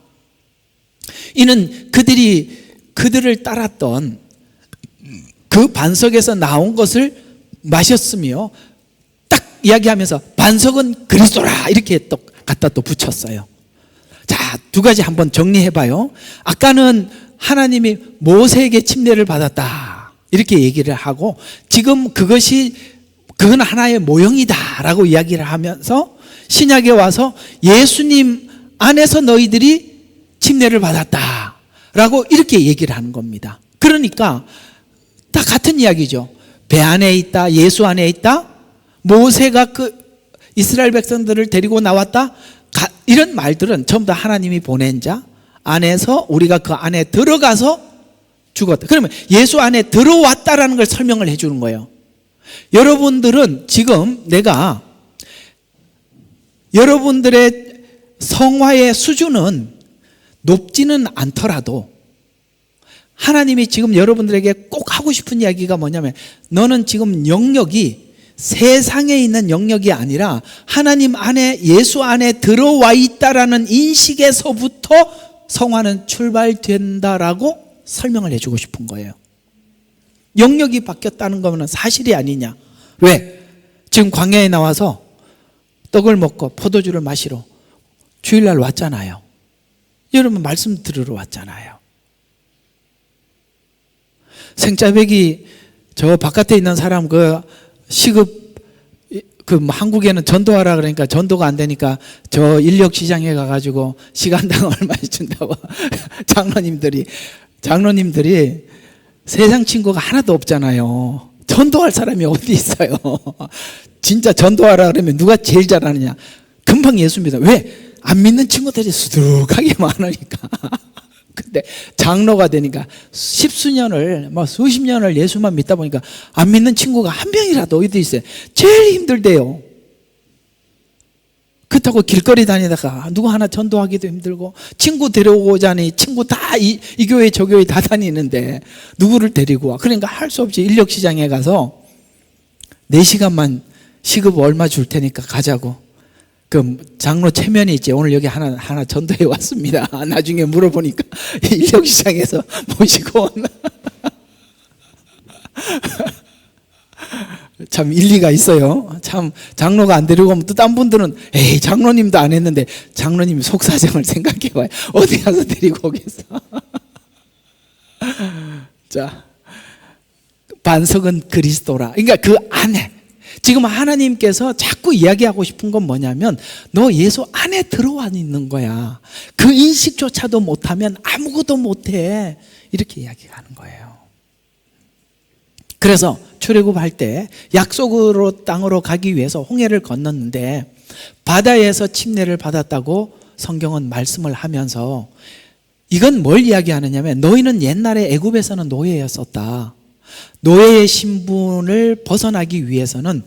Speaker 1: 이는 그들을 따랐던 그 반석에서 나온 것을 마셨으며, 딱 이야기하면서 반석은 그리스도라 이렇게 또 갖다 또 붙였어요. 자, 두 가지 한번 정리해봐요. 아까는 하나님이 모세에게 침례를 받았다 이렇게 얘기를 하고, 지금 그건 하나의 모형이다 라고 이야기를 하면서 신약에 와서 예수님 안에서 너희들이 침례를 받았다 라고 이렇게 얘기를 하는 겁니다. 그러니까 다 같은 이야기죠. 배 안에 있다, 예수 안에 있다, 모세가 그 이스라엘 백성들을 데리고 나왔다, 이런 말들은 전부 다 하나님이 보낸 자 안에서 우리가 그 안에 들어가서 죽었다. 그러면 예수 안에 들어왔다라는 걸 설명을 해주는 거예요. 여러분들은 지금 내가 여러분들의 성화의 수준은 높지는 않더라도 하나님이 지금 여러분들에게 꼭 하고 싶은 이야기가 뭐냐면, 너는 지금 영역이 세상에 있는 영역이 아니라 하나님 안에, 예수 안에 들어와 있다라는 인식에서부터 성화는 출발된다라고 설명을 해주고 싶은 거예요. 영역이 바뀌었다는 거는 사실이 아니냐. 왜? 지금 광야에 나와서 떡을 먹고 포도주를 마시러 주일날 왔잖아요. 여러분 말씀 들으러 왔잖아요. 생짜배기 저 바깥에 있는 사람 시급 한국에는 전도하라 그러니까 전도가 안 되니까 저 인력시장에 가가지고 시간당 얼마 준다고 장로님들이 세상 친구가 하나도 없잖아요. 전도할 사람이 어디 있어요? 진짜 전도하라 그러면 누가 제일 잘하느냐? 금방 예수 믿어. 왜? 안 믿는 친구들이 수두룩하게 많으니까. 근데 장로가 되니까 십수년을 수십 년을 예수만 믿다 보니까 안 믿는 친구가 한 명이라도 어디 있어요. 제일 힘들대요. 그렇다고 길거리 다니다가 누구 하나 전도하기도 힘들고, 친구 데려오자니 친구 다 이 교회 저 교회 다 다니는데 누구를 데리고 와. 그러니까 할 수 없이 인력시장에 가서 4시간만 시급 얼마 줄 테니까 가자고. 그 장로 체면이 있지. 오늘 여기 하나 전도해 왔습니다. 나중에 물어보니까 인력시장에서 모시고 왔나. 참 일리가 있어요. 참 장로가 안 데리고 오면 또 딴 분들은 에이 장로님도 안 했는데, 장로님 속사정을 생각해봐요. 어디 가서 데리고 오겠어. 자, 반석은 그리스도라. 그러니까 그 안에 지금 하나님께서 자꾸 이야기하고 싶은 건 뭐냐면 너 예수 안에 들어와 있는 거야. 그 인식조차도 못하면 아무것도 못해. 이렇게 이야기하는 거예요. 그래서 출애굽할 때 약속으로 땅으로 가기 위해서 홍해를 건넜는데 바다에서 침례를 받았다고 성경은 말씀을 하면서 이건 뭘 이야기하느냐면 너희는 옛날에 애굽에서는 노예였었다. 노예의 신분을 벗어나기 위해서는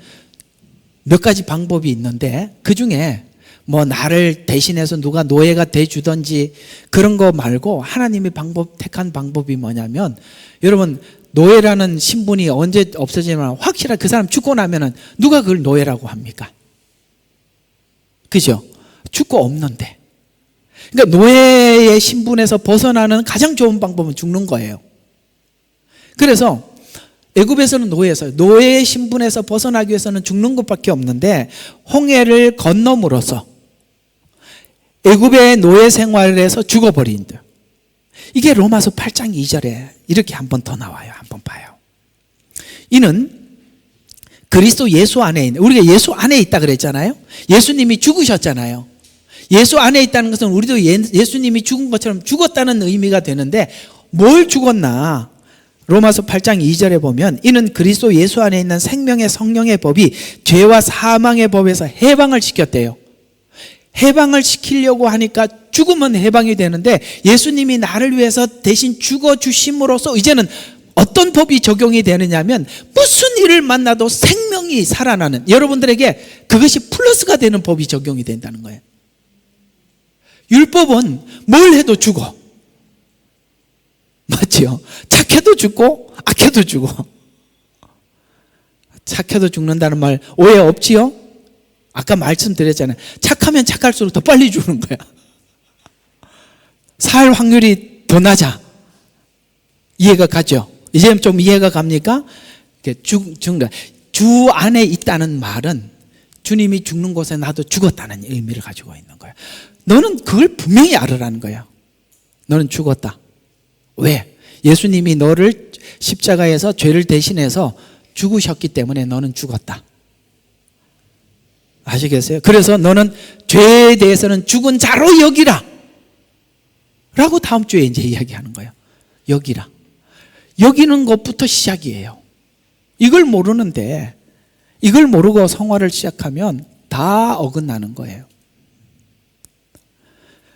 Speaker 1: 몇 가지 방법이 있는데 그중에 뭐 나를 대신해서 누가 노예가 돼주든지 그런 거 말고 하나님이 택한 방법이 뭐냐면 여러분 노예라는 신분이 언제 없어지면 확실하게 그 사람 죽고 나면은 누가 그걸 노예라고 합니까? 그죠? 죽고 없는데. 그러니까 노예의 신분에서 벗어나는 가장 좋은 방법은 죽는 거예요. 그래서 애굽에서는 노예였어요. 노예의 신분에서 벗어나기 위해서는 죽는 것밖에 없는데 홍해를 건너므로써 애굽의 노예 생활에서 죽어버린 들. 이게 로마서 8장 2절에 이렇게 한 번 더 나와요. 한번 봐요. 이는 그리스도 예수 안에 있는, 우리가 예수 안에 있다 그랬잖아요. 예수님이 죽으셨잖아요. 예수 안에 있다는 것은 우리도 예수님이 죽은 것처럼 죽었다는 의미가 되는데 뭘 죽었나? 로마서 8장 2절에 보면 이는 그리스도 예수 안에 있는 생명의 성령의 법이 죄와 사망의 법에서 해방을 시켰대요. 해방을 시키려고 하니까 죽으면 해방이 되는데 예수님이 나를 위해서 대신 죽어주심으로써 이제는 어떤 법이 적용이 되느냐면 무슨 일을 만나도 생명이 살아나는, 여러분들에게 그것이 플러스가 되는 법이 적용이 된다는 거예요. 율법은 뭘 해도 죽어. 맞죠? 착해도 죽고 악해도 죽어. 착해도 죽는다는 말 오해 없지요? 아까 말씀드렸잖아요. 착하면 착할수록 더 빨리 죽는 거야. 살 확률이 더 낮아. 이해가 가죠? 이제 좀 이해가 갑니까? 죽는 주 안에 있다는 말은 주님이 죽는 곳에 나도 죽었다는 의미를 가지고 있는 거야. 너는 그걸 분명히 알으라는 거야. 너는 죽었다. 왜? 예수님이 너를 십자가에서 죄를 대신해서 죽으셨기 때문에 너는 죽었다. 아시겠어요? 그래서 너는 죄에 대해서는 죽은 자로 여기라 라고 다음 주에 이제 이야기하는 거예요. 여기라. 여기는 것부터 시작이에요. 이걸 모르는데, 이걸 모르고 성화를 시작하면 다 어긋나는 거예요.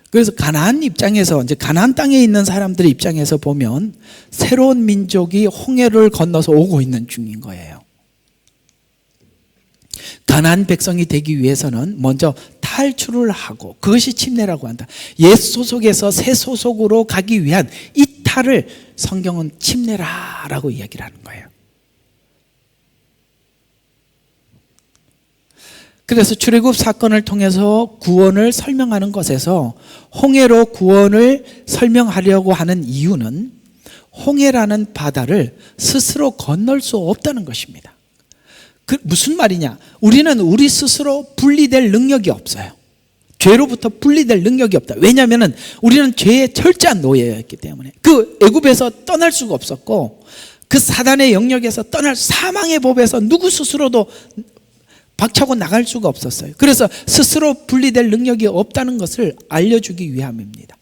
Speaker 1: 그래서 가나안 입장에서, 이제 가나안 땅에 있는 사람들 입장에서 보면 새로운 민족이 홍해를 건너서 오고 있는 중인 거예요. 가나안 백성이 되기 위해서는 먼저 탈출을 하고, 그것이 침례라고 한다. 옛 소속에서 새 소속으로 가기 위한 이 탈을 성경은 침례라라고 이야기를 하는 거예요. 그래서 출애굽 사건을 통해서 구원을 설명하는 것에서 홍해로 구원을 설명하려고 하는 이유는 홍해라는 바다를 스스로 건널 수 없다는 것입니다. 무슨 말이냐? 우리는 우리 스스로 분리될 능력이 없어요. 죄로부터 분리될 능력이 없다. 왜냐하면 우리는 죄의 철저한 노예였기 때문에. 그 애굽에서 떠날 수가 없었고, 그 사단의 영역에서 떠날, 사망의 법에서 누구 스스로도 박차고 나갈 수가 없었어요. 그래서 스스로 분리될 능력이 없다는 것을 알려주기 위함입니다.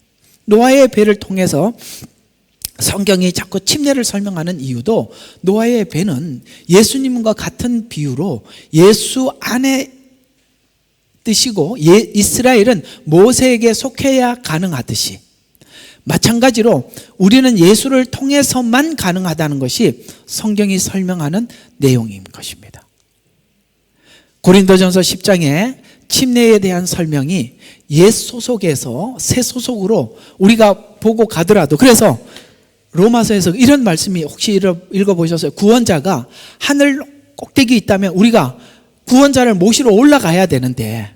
Speaker 1: 노아의 배를 통해서 성경이 자꾸 침례를 설명하는 이유도, 노아의 배는 예수님과 같은 비유로 예수 안에 뜻이고, 이스라엘은 모세에게 속해야 가능하듯이 마찬가지로 우리는 예수를 통해서만 가능하다는 것이 성경이 설명하는 내용인 것입니다. 고린도전서 10장에 침례에 대한 설명이 옛 소속에서 새 소속으로 우리가 보고 가더라도, 그래서 로마서에서 이런 말씀이 혹시 읽어보셨어요? 구원자가 하늘 꼭대기에 있다면 우리가 구원자를 모시러 올라가야 되는데,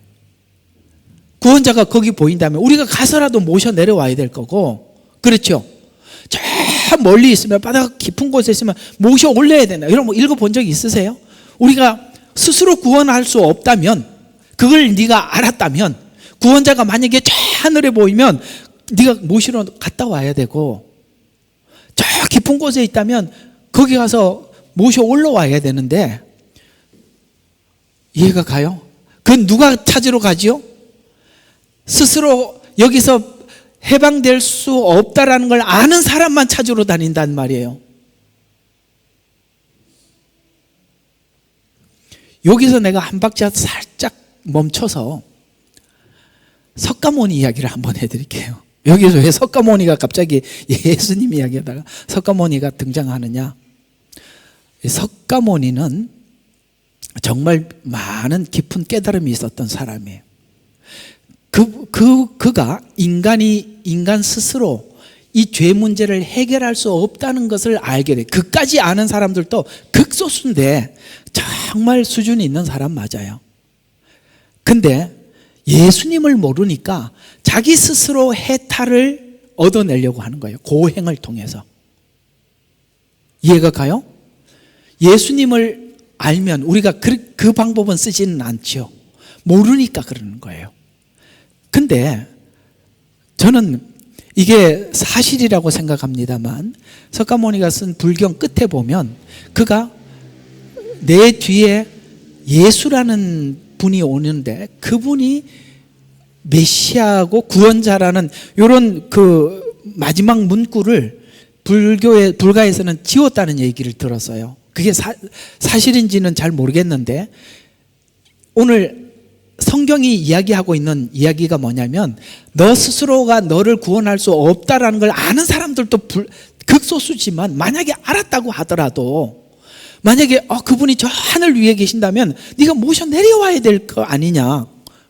Speaker 1: 구원자가 거기 보인다면 우리가 가서라도 모셔 내려와야 될 거고, 그렇죠? 저 멀리 있으면, 바다 깊은 곳에 있으면 모셔 올려야 된다. 이런 거 읽어본 적 있으세요? 우리가 스스로 구원할 수 없다면, 그걸 네가 알았다면, 구원자가 만약에 저 하늘에 보이면 네가 모시러 갔다 와야 되고, 저 깊은 곳에 있다면 거기 가서 모셔 올라와야 되는데, 이해가 가요? 그건 누가 찾으러 가지요? 스스로 여기서 해방될 수 없다라는 걸 아는 사람만 찾으러 다닌단 말이에요. 여기서 내가 한 박자 살짝 멈춰서 석가모니 이야기를 한번 해드릴게요. 여기서 왜 석가모니가 갑자기 예수님 이야기하다가 석가모니가 등장하느냐? 석가모니는 정말 많은 깊은 깨달음이 있었던 사람이에요. 그가 인간 스스로 이 죄 문제를 해결할 수 없다는 것을 알게 돼. 그까지 아는 사람들도 극소수인데 정말 수준이 있는 사람 맞아요. 근데 예수님을 모르니까 자기 스스로 해탈을 얻어내려고 하는 거예요. 고행을 통해서. 이해가 가요? 예수님을 알면 우리가 그 방법은 쓰지는 않죠. 모르니까 그러는 거예요. 근데 저는 이게 사실이라고 생각합니다만 석가모니가 쓴 불경 끝에 보면 그가 내 뒤에 예수라는 분이 오는데 그분이 메시아고 구원자라는 이런 그 마지막 문구를 불가에서는 지웠다는 얘기를 들었어요. 그게 사실인지는 잘 모르겠는데 오늘 성경이 이야기하고 있는 이야기가 뭐냐면 너 스스로가 너를 구원할 수 없다라는 걸 아는 사람들도 극소수지만 만약에 알았다고 하더라도 만약에 그분이 저 하늘 위에 계신다면 네가 모셔 내려와야 될 거 아니냐.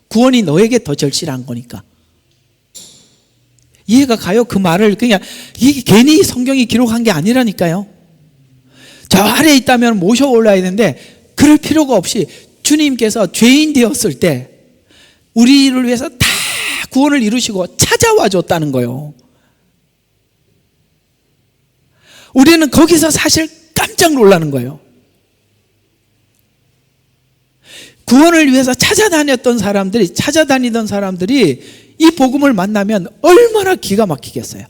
Speaker 1: 구원이 너에게 더 절실한 거니까. 이해가 가요? 그 말을 그냥 이게 괜히 성경이 기록한 게 아니라니까요. 저 아래에 있다면 모셔 올라야 되는데 그럴 필요가 없이 주님께서 죄인 되었을 때 우리를 위해서 다 구원을 이루시고 찾아와 줬다는 거예요. 우리는 거기서 사실 깜짝 놀라는 거예요. 구원을 위해서 찾아다니던 사람들이 이 복음을 만나면 얼마나 기가 막히겠어요.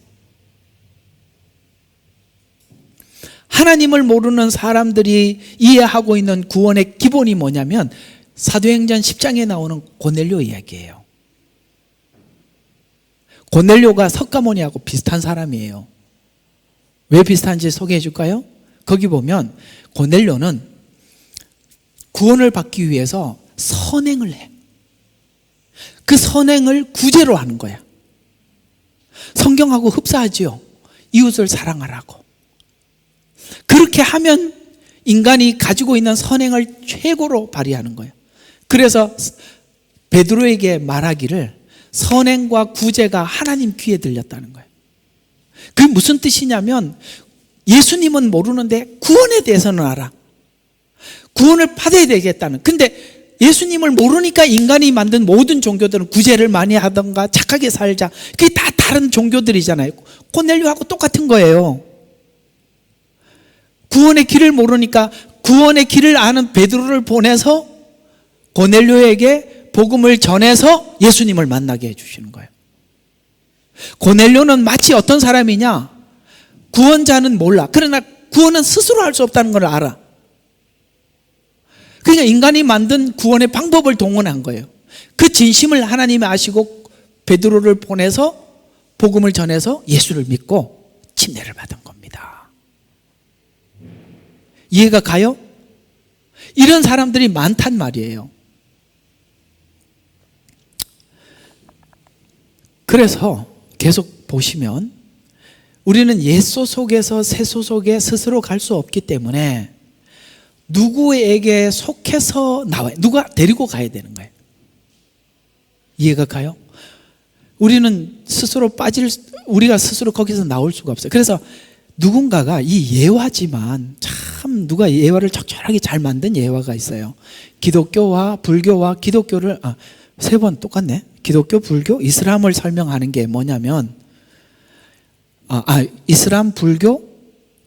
Speaker 1: 하나님을 모르는 사람들이 이해하고 있는 구원의 기본이 뭐냐면 사도행전 10장에 나오는 고넬료 이야기예요. 고넬료가 석가모니하고 비슷한 사람이에요. 왜 비슷한지 소개해 줄까요? 거기 보면 고넬료는 구원을 받기 위해서 선행을 해. 그 선행을 구제로 하는 거야. 성경하고 흡사하지요. 이웃을 사랑하라고. 그렇게 하면 인간이 가지고 있는 선행을 최고로 발휘하는 거예요. 그래서 베드로에게 말하기를 선행과 구제가 하나님 귀에 들렸다는 거예요. 그게 무슨 뜻이냐면 예수님은 모르는데 구원에 대해서는 알아. 구원을 받아야 되겠다는. 근데 예수님을 모르니까 인간이 만든 모든 종교들은 구제를 많이 하던가 착하게 살자. 그게 다 다른 종교들이잖아요. 고넬료하고 똑같은 거예요. 구원의 길을 모르니까 구원의 길을 아는 베드로를 보내서 고넬료에게 복음을 전해서 예수님을 만나게 해주시는 거예요. 고넬료는 마치 어떤 사람이냐? 구원자는 몰라. 그러나 구원은 스스로 할 수 없다는 걸 알아. 그러니까 인간이 만든 구원의 방법을 동원한 거예요. 그 진심을 하나님이 아시고 베드로를 보내서 복음을 전해서 예수를 믿고 침례를 받은 겁니다. 이해가 가요? 이런 사람들이 많단 말이에요. 그래서 계속 보시면 우리는 옛 소속에서 새 소속에 스스로 갈 수 없기 때문에 누구에게 속해서 나와요. 누가 데리고 가야 되는 거예요. 이해가 가요? 우리는 우리가 스스로 거기서 나올 수가 없어요. 그래서 누군가가 이 예화지만 참 누가 예화를 적절하게 잘 만든 예화가 있어요. 기독교와 불교와 기독교를 세 번 똑같네. 기독교, 불교, 이슬람을 설명하는 게 뭐냐면 이슬람, 불교,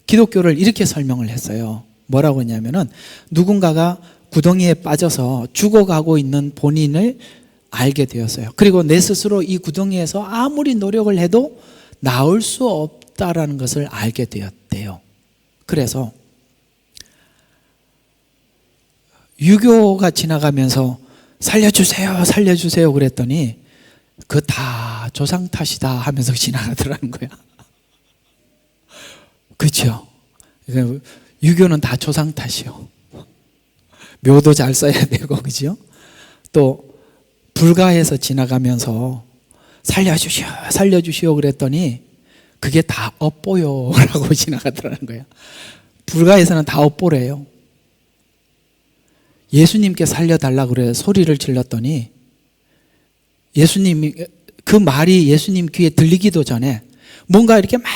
Speaker 1: 기독교를 이렇게 설명을 했어요. 뭐라고 했냐면은 누군가가 구덩이에 빠져서 죽어가고 있는 본인을 알게 되었어요. 그리고 내 스스로 이 구덩이에서 아무리 노력을 해도 나올 수 없다라는 것을 알게 되었대요. 그래서 유교가 지나가면서 살려주세요, 살려주세요 그랬더니 그 다 조상 탓이다 하면서 지나가더라는 거야. 그렇죠? 유교는 다 조상 탓이요. 묘도 잘 써야 되고, 그죠? 또 불가에서 지나가면서 살려주시오, 살려주시오 그랬더니 그게 다 업보요 라고 지나가더라는 거야. 불가에서는 다 업보래요. 예수님께 살려달라고 그래 소리를 질렀더니 예수님이, 그 말이 예수님 귀에 들리기도 전에 뭔가 이렇게 막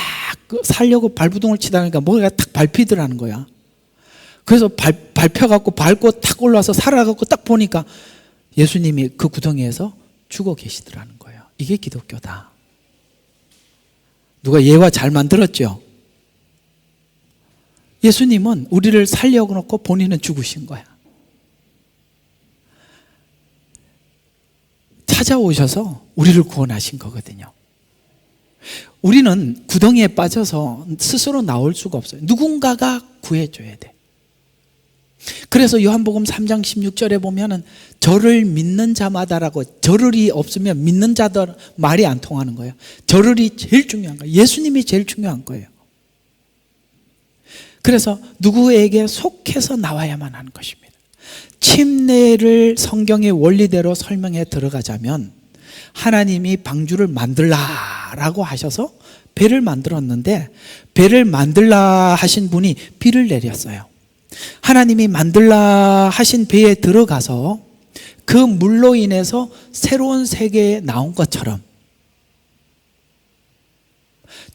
Speaker 1: 살려고 발부동을 치다 보니까 뭔가 탁 밟히더라는 거야. 그래서 밟혀갖고 밟고 탁 올라와서 살아갖고 딱 보니까 예수님이 그 구덩이에서 죽어 계시더라는 거예요. 이게 기독교다. 누가 예화 잘 만들었죠? 예수님은 우리를 살려고 놓고 본인은 죽으신 거야. 찾아오셔서 우리를 구원하신 거거든요. 우리는 구덩이에 빠져서 스스로 나올 수가 없어요. 누군가가 구해줘야 돼. 그래서 요한복음 3장 16절에 보면은 저를 믿는 자마다라고, 저를이 없으면 믿는 자들 말이 안 통하는 거예요. 저를이 제일 중요한 거예요. 예수님이 제일 중요한 거예요. 그래서 누구에게 속해서 나와야만 하는 것입니다. 침례를 성경의 원리대로 설명해 들어가자면 하나님이 방주를 만들라라고 하셔서 배를 만들었는데 배를 만들라 하신 분이 비를 내렸어요. 하나님이 만들라 하신 배에 들어가서 그 물로 인해서 새로운 세계에 나온 것처럼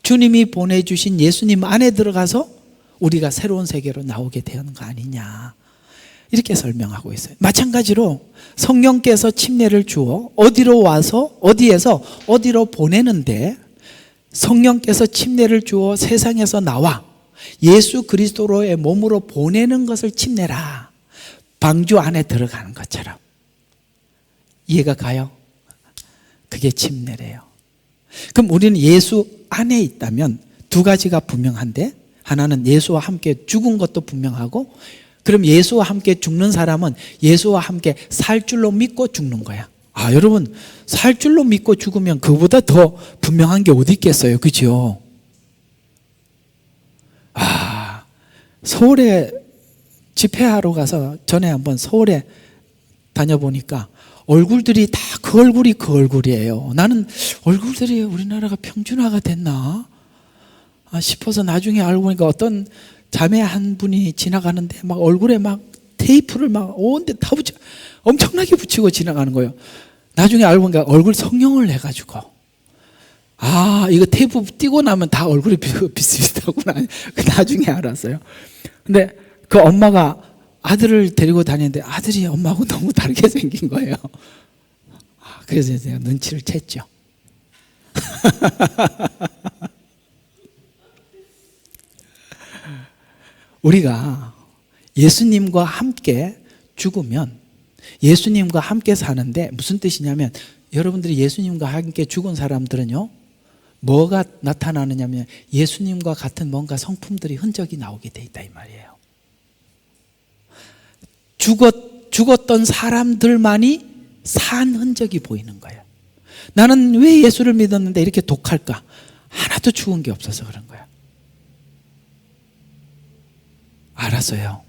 Speaker 1: 주님이 보내주신 예수님 안에 들어가서 우리가 새로운 세계로 나오게 되는 거 아니냐, 이렇게 설명하고 있어요. 마찬가지로 성령께서 침례를 주어 어디로 와서 어디에서 어디로 보내는데, 성령께서 침례를 주어 세상에서 나와 예수 그리스도로의 몸으로 보내는 것을 침례라, 방주 안에 들어가는 것처럼. 이해가 가요? 그게 침례래요. 그럼 우리는 예수 안에 있다면 두 가지가 분명한데, 하나는 예수와 함께 죽은 것도 분명하고, 그럼 예수와 함께 죽는 사람은 예수와 함께 살 줄로 믿고 죽는 거야. 아, 여러분, 살 줄로 믿고 죽으면 그보다 더 분명한 게 어디 있겠어요, 그죠? 아, 서울에 집회하러 가서 전에 한번 서울에 다녀보니까 얼굴들이 다 그 얼굴이 그 얼굴이에요. 나는 얼굴들이 우리나라가 평준화가 됐나 싶어서 나중에 알고 보니까 어떤 자매 한 분이 지나가는데 막 얼굴에 막 테이프를 막 온데 다 붙여, 엄청나게 붙이고 지나가는 거예요. 나중에 알고 보니까 얼굴 성형을 해가지고, 아, 이거 테이프 띄고 나면 다 얼굴이 비슷비슷하구나. 나중에 알았어요. 근데 그 엄마가 아들을 데리고 다니는데 아들이 엄마하고 너무 다르게 생긴 거예요. 그래서 제가 눈치를 챘죠. 우리가 예수님과 함께 죽으면, 예수님과 함께 사는데 무슨 뜻이냐면, 여러분들이 예수님과 함께 죽은 사람들은요, 뭐가 나타나느냐면 예수님과 같은 뭔가 성품들이, 흔적이 나오게 돼 있다 이 말이에요. 죽었던 사람들만이 산 흔적이 보이는 거예요. 나는 왜 예수를 믿었는데 이렇게 독할까? 하나도 죽은 게 없어서 그런 거야. 알았어요.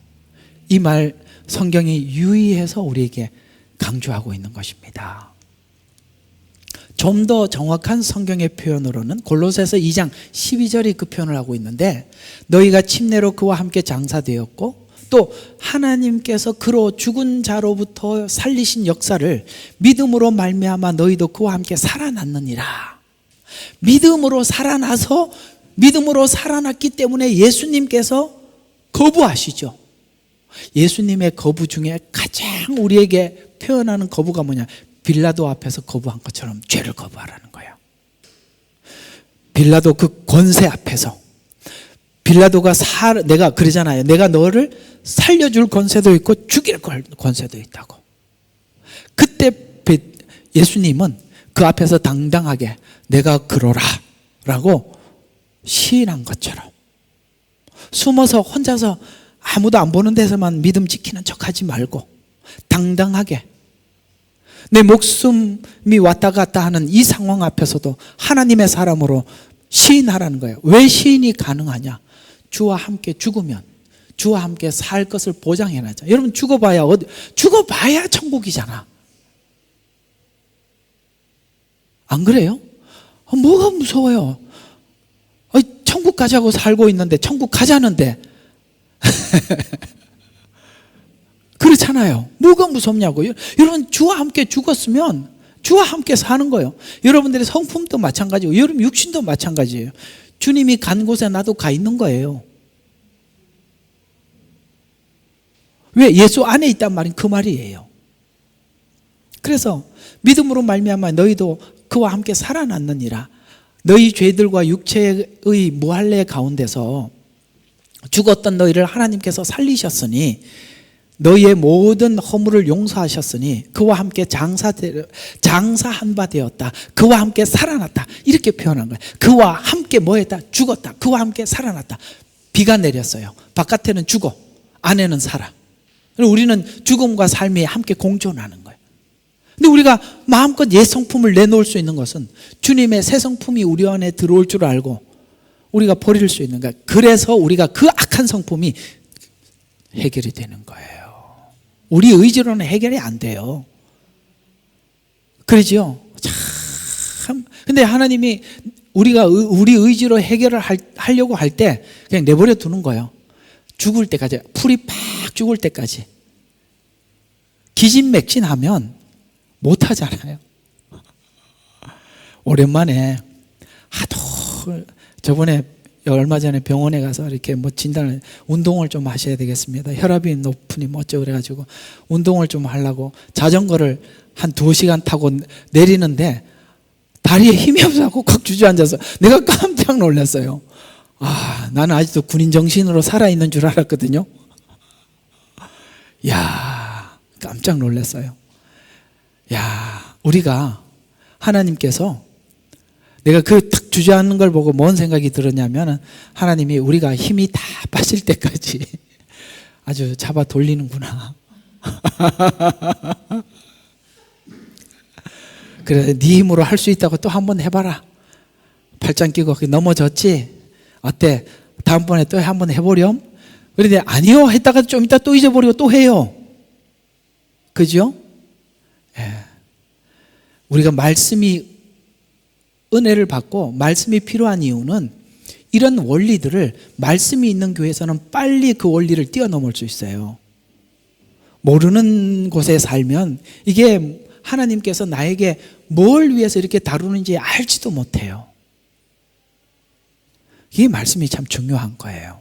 Speaker 1: 이 말 성경이 유의해서 우리에게 강조하고 있는 것입니다. 좀 더 정확한 성경의 표현으로는 골로새서 2장 12절이 그 표현을 하고 있는데, 너희가 침례로 그와 함께 장사되었고 또 하나님께서 그로 죽은 자로부터 살리신 역사를 믿음으로 말미암아 너희도 그와 함께 살아났느니라. 믿음으로 살아나서, 믿음으로 살아났기 때문에 예수님께서 거부하시죠. 예수님의 거부 중에 가장 우리에게 표현하는 거부가 뭐냐? 빌라도 앞에서 거부한 것처럼 죄를 거부하라는 거예요. 빌라도 그 권세 앞에서, 빌라도가 내가 그러잖아요. 내가 너를 살려줄 권세도 있고 죽일 권세도 있다고. 그때 예수님은 그 앞에서 당당하게 내가 그러라 라고 시인한 것처럼, 숨어서 혼자서 아무도 안 보는 데서만 믿음 지키는 척하지 말고 당당하게 내 목숨이 왔다 갔다 하는 이 상황 앞에서도 하나님의 사람으로 시인하라는 거예요. 왜 시인이 가능하냐? 주와 함께 죽으면 주와 함께 살 것을 보장해놔자. 여러분 죽어봐야 죽어봐야 천국이잖아. 안 그래요? 뭐가 무서워요? 천국 가자고 살고 있는데, 천국 가자는데 그렇잖아요. 뭐가 무섭냐고요? 여러분 주와 함께 죽었으면 주와 함께 사는 거예요. 여러분들의 성품도 마찬가지고 여러분 육신도 마찬가지예요. 주님이 간 곳에 나도 가 있는 거예요. 왜? 예수 안에 있단 말은 그 말이에요. 그래서 믿음으로 말미암아 너희도 그와 함께 살아났느니라. 너희 죄들과 육체의 무할례 가운데서 죽었던 너희를 하나님께서 살리셨으니 너희의 모든 허물을 용서하셨으니 그와 함께 장사한 바 되었다. 그와 함께 살아났다. 이렇게 표현한 거예요. 그와 함께 뭐 했다? 죽었다. 그와 함께 살아났다. 비가 내렸어요. 바깥에는 죽어, 안에는 살아. 우리는 죽음과 삶이 함께 공존하는 거예요. 근데 우리가 마음껏 옛 성품을 내놓을 수 있는 것은 주님의 새 성품이 우리 안에 들어올 줄 알고 우리가 버릴 수 있는 거예요. 그래서 우리가 그 악한 성품이 해결이 되는 거예요. 우리 의지로는 해결이 안 돼요. 그러지요? 참. 근데 하나님이 우리가 우리 의지로 해결을 하려고 할 때 그냥 내버려 두는 거예요. 죽을 때까지, 풀이 팍 죽을 때까지. 기진맥진하면 못 하잖아요. 오랜만에 하도 저번에 얼마 전에 병원에 가서 이렇게 진단을, 운동을 좀 하셔야 되겠습니다. 혈압이 높으니 어쩌고 그래가지고 운동을 좀 하려고 자전거를 한 2시간 타고 내리는데 다리에 힘이 없어서 꽉 주저앉아서 내가 깜짝 놀랐어요. 나는 아직도 군인 정신으로 살아있는 줄 알았거든요. 야, 깜짝 놀랐어요. 야, 우리가 하나님께서 내가 탁 주저앉는 걸 보고 뭔 생각이 들었냐면 하나님이 우리가 힘이 다 빠질 때까지 아주 잡아 돌리는구나. 그래, 네 힘으로 할 수 있다고 또 한번 해봐라. 팔짱 끼고 넘어졌지? 어때? 다음번에 또 한번 해보렴? 그런데 아니요 했다가 좀 이따 또 잊어버리고 또 해요. 그죠? 예. 우리가 말씀이 은혜를 받고 말씀이 필요한 이유는 이런 원리들을 말씀이 있는 교회에서는 빨리 그 원리를 뛰어넘을 수 있어요. 모르는 곳에 살면 이게 하나님께서 나에게 뭘 위해서 이렇게 다루는지 알지도 못해요. 이 말씀이 참 중요한 거예요.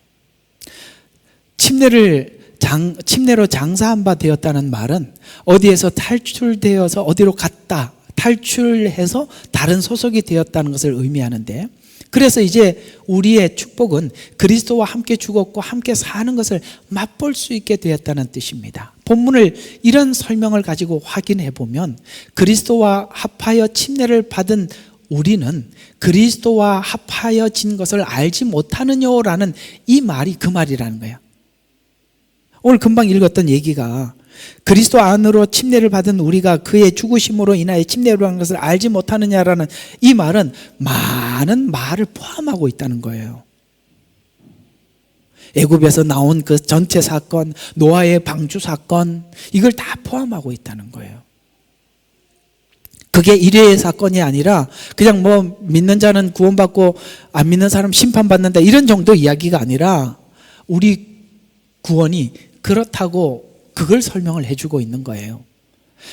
Speaker 1: 침례로 장사한 바 되었다는 말은 어디에서 탈출되어서 어디로 갔다, 탈출해서 다른 소속이 되었다는 것을 의미하는데, 그래서 이제 우리의 축복은 그리스도와 함께 죽었고 함께 사는 것을 맛볼 수 있게 되었다는 뜻입니다. 본문을 이런 설명을 가지고 확인해 보면 그리스도와 합하여 침례를 받은 우리는 그리스도와 합하여진 것을 알지 못하느냐라는 이 말이 그 말이라는 거예요. 오늘 금방 읽었던 얘기가 그리스도 안으로 침례를 받은 우리가 그의 죽으심으로 인하여 침례를 받은 것을 알지 못하느냐라는 이 말은 많은 말을 포함하고 있다는 거예요. 애굽에서 나온 그 전체 사건, 노아의 방주 사건, 이걸 다 포함하고 있다는 거예요. 그게 일회의 사건이 아니라 그냥 믿는 자는 구원받고 안 믿는 사람 심판받는다 이런 정도 이야기가 아니라 우리 구원이 그렇다고 그걸 설명을 해주고 있는 거예요.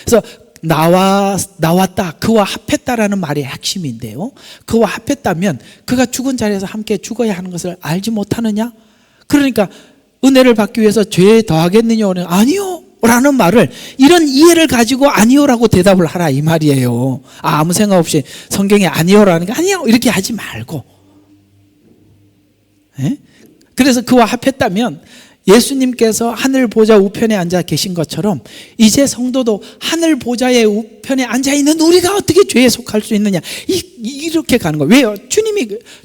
Speaker 1: 그래서 나왔다, 그와 합했다라는 말이 핵심인데요. 그와 합했다면 그가 죽은 자리에서 함께 죽어야 하는 것을 알지 못하느냐? 그러니까 은혜를 받기 위해서 죄에 더하겠느냐? 아니요 라는 말을, 이런 이해를 가지고 아니요라고 대답을 하라 이 말이에요. 아무 생각 없이 성경에 아니요라는 게 아니요 이렇게 하지 말고. 에? 그래서 그와 합했다면 예수님께서 하늘 보좌 우편에 앉아 계신 것처럼 이제 성도도 하늘 보좌의 우편에 앉아 있는 우리가 어떻게 죄에 속할 수 있느냐, 이렇게 가는 거예요. 왜요?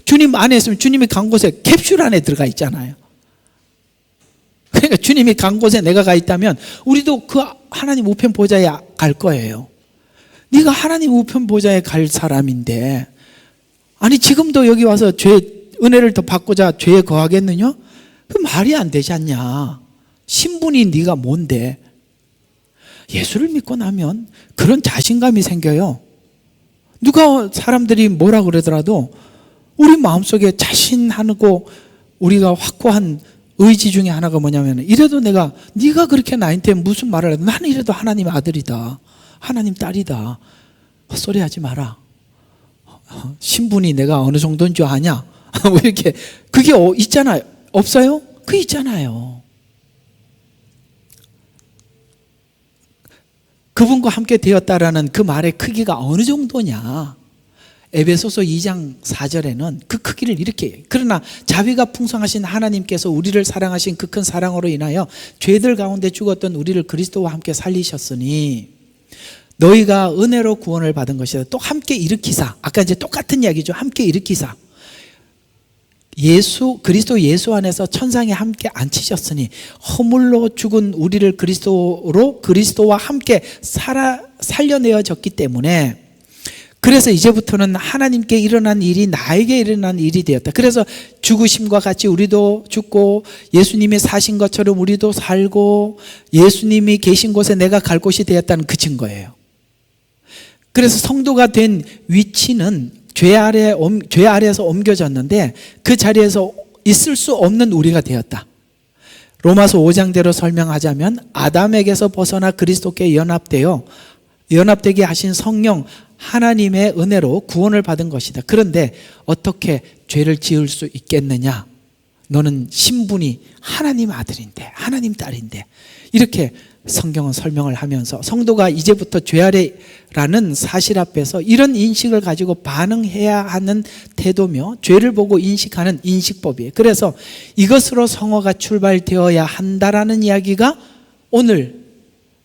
Speaker 1: 주님 안에 있으면 주님이 간 곳에 캡슐 안에 들어가 있잖아요. 그러니까 주님이 간 곳에 내가 가 있다면 우리도 그 하나님 우편 보좌에 갈 거예요. 네가 하나님 우편 보좌에 갈 사람인데, 아니 지금도 여기 와서 은혜를 더 받고자 죄에 거하겠느냐? 그 말이 안 되지 않냐. 신분이 네가 뭔데. 예수를 믿고 나면 그런 자신감이 생겨요. 누가 사람들이 뭐라 그러더라도 우리 마음속에 자신하고 우리가 확고한 의지 중에 하나가 뭐냐면, 이래도 네가 그렇게 나한테 무슨 말을 해도 나는 이래도 하나님 아들이다, 하나님 딸이다, 헛소리 하지 마라. 신분이 내가 어느 정도인 줄 아냐? 왜 이렇게, 그게 있잖아요. 없어요? 그게 있잖아요. 그분과 함께 되었다라는 그 말의 크기가 어느 정도냐. 에베소서 2장 4절에는 그 크기를 이렇게 해요. 그러나 자비가 풍성하신 하나님께서 우리를 사랑하신 그 큰 사랑으로 인하여 죄들 가운데 죽었던 우리를 그리스도와 함께 살리셨으니 너희가 은혜로 구원을 받은 것이다. 또 함께 일으키사, 아까 이제 똑같은 이야기죠. 함께 일으키사, 그리스도 예수 안에서 천상에 함께 앉히셨으니 허물로 죽은 우리를 그리스도와 함께 살려내어졌기 때문에, 그래서 이제부터는 하나님께 일어난 일이 나에게 일어난 일이 되었다. 그래서 죽으심과 같이 우리도 죽고 예수님이 사신 것처럼 우리도 살고 예수님이 계신 곳에 내가 갈 곳이 되었다는 그 증거예요. 그래서 성도가 된 위치는 죄 아래에서 옮겨졌는데 그 자리에서 있을 수 없는 우리가 되었다. 로마서 5장대로 설명하자면 아담에게서 벗어나 그리스도께 연합되게 하신 성령 하나님의 은혜로 구원을 받은 것이다. 그런데 어떻게 죄를 지을 수 있겠느냐? 너는 신분이 하나님 아들인데, 하나님 딸인데. 이렇게 성경은 설명을 하면서 성도가 이제부터 죄 아래라는 사실 앞에서 이런 인식을 가지고 반응해야 하는 태도며 죄를 보고 인식하는 인식법이에요. 그래서 이것으로 성화가 출발되어야 한다라는 이야기가 오늘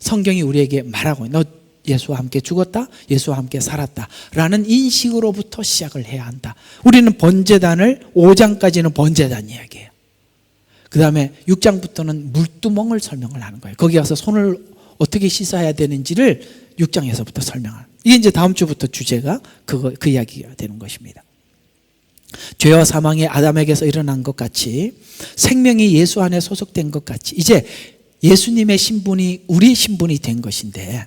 Speaker 1: 성경이 우리에게 말하고 있는, 너 예수와 함께 죽었다, 예수와 함께 살았다 라는 인식으로부터 시작을 해야 한다. 우리는 번제단을 5장까지는 번제단 이야기예요. 그 다음에 6장부터는 물두멍을 설명을 하는 거예요. 거기 가서 손을 어떻게 씻어야 되는지를 6장에서부터 설명하는, 이게 이제 다음 주부터 주제가 그 이야기가 되는 것입니다. 죄와 사망이 아담에게서 일어난 것 같이 생명이 예수 안에 소속된 것 같이 이제 예수님의 신분이 우리의 신분이 된 것인데,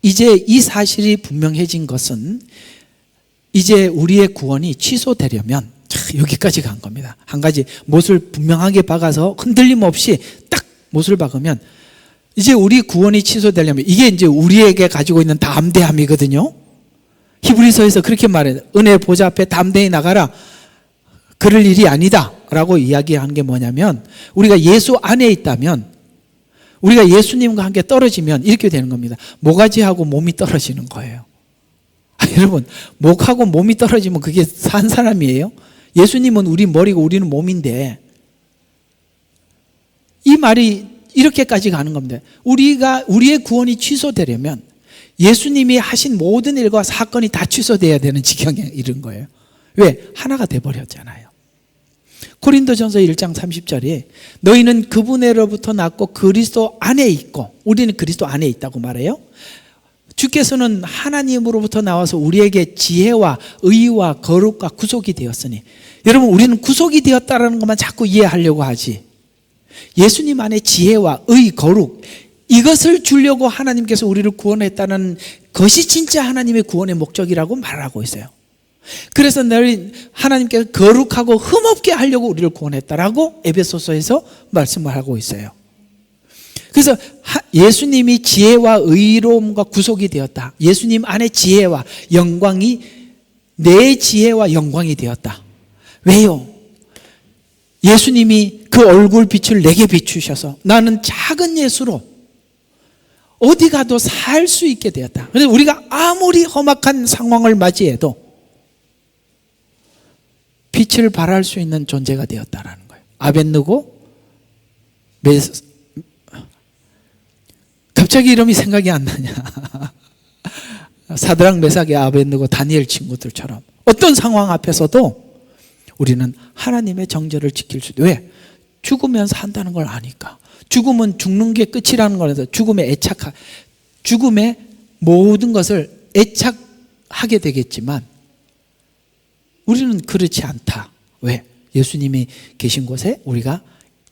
Speaker 1: 이제 이 사실이 분명해진 것은 이제 우리의 구원이 취소되려면 여기까지 간 겁니다. 한 가지 못을 분명하게 박아서 흔들림 없이 딱 못을 박으면 이제 우리 구원이 취소되려면, 이게 이제 우리에게 가지고 있는 담대함이거든요. 히브리서에서 그렇게 말해요. 은혜 보좌 앞에 담대히 나가라. 그럴 일이 아니다 라고 이야기하는 게 뭐냐면, 우리가 예수 안에 있다면, 우리가 예수님과 함께 떨어지면 이렇게 되는 겁니다. 모가지하고 몸이 떨어지는 거예요. 여러분, 목하고 몸이 떨어지면 그게 산 사람이에요? 예수님은 우리 머리고 우리는 몸인데, 이 말이 이렇게까지 가는 겁니다. 우리의 구원이 취소되려면 예수님이 하신 모든 일과 사건이 다 취소돼야 되는 지경에 이른 거예요. 왜? 하나가 돼버렸잖아요. 고린도전서 1장 30절에 너희는 그분으로부터 났고 그리스도 안에 있고, 우리는 그리스도 안에 있다고 말해요. 주께서는 하나님으로부터 나와서 우리에게 지혜와 의와 거룩과 구속이 되었으니, 여러분 우리는 구속이 되었다는 것만 자꾸 이해하려고 하지, 예수님 안에 지혜와 의, 거룩, 이것을 주려고 하나님께서 우리를 구원했다는 것이 진짜 하나님의 구원의 목적이라고 말하고 있어요. 그래서 너희 하나님께서 거룩하고 흠없게 하려고 우리를 구원했다라고 에베소서에서 말씀을 하고 있어요. 그래서 예수님이 지혜와 의로움과 구속이 되었다. 예수님 안에 지혜와 영광이, 내 지혜와 영광이 되었다. 왜요? 예수님이 그 얼굴 빛을 내게 비추셔서 나는 작은 예수로 어디 가도 살 수 있게 되었다. 그래서 우리가 아무리 험악한 상황을 맞이해도 빛을 발할 수 있는 존재가 되었다라는 거예요. 아벳느고, 갑자기 이름이 생각이 안 나냐. 사드락, 메삭의 아벳느고, 다니엘 친구들처럼 어떤 상황 앞에서도 우리는 하나님의 정죄를 지킬 수 있어요. 왜? 죽으면서 한다는 걸 아니까. 죽음은 죽는 게 끝이라는 거라서 죽음의 모든 것을 애착하게 되겠지만 우리는 그렇지 않다. 왜? 예수님이 계신 곳에 우리가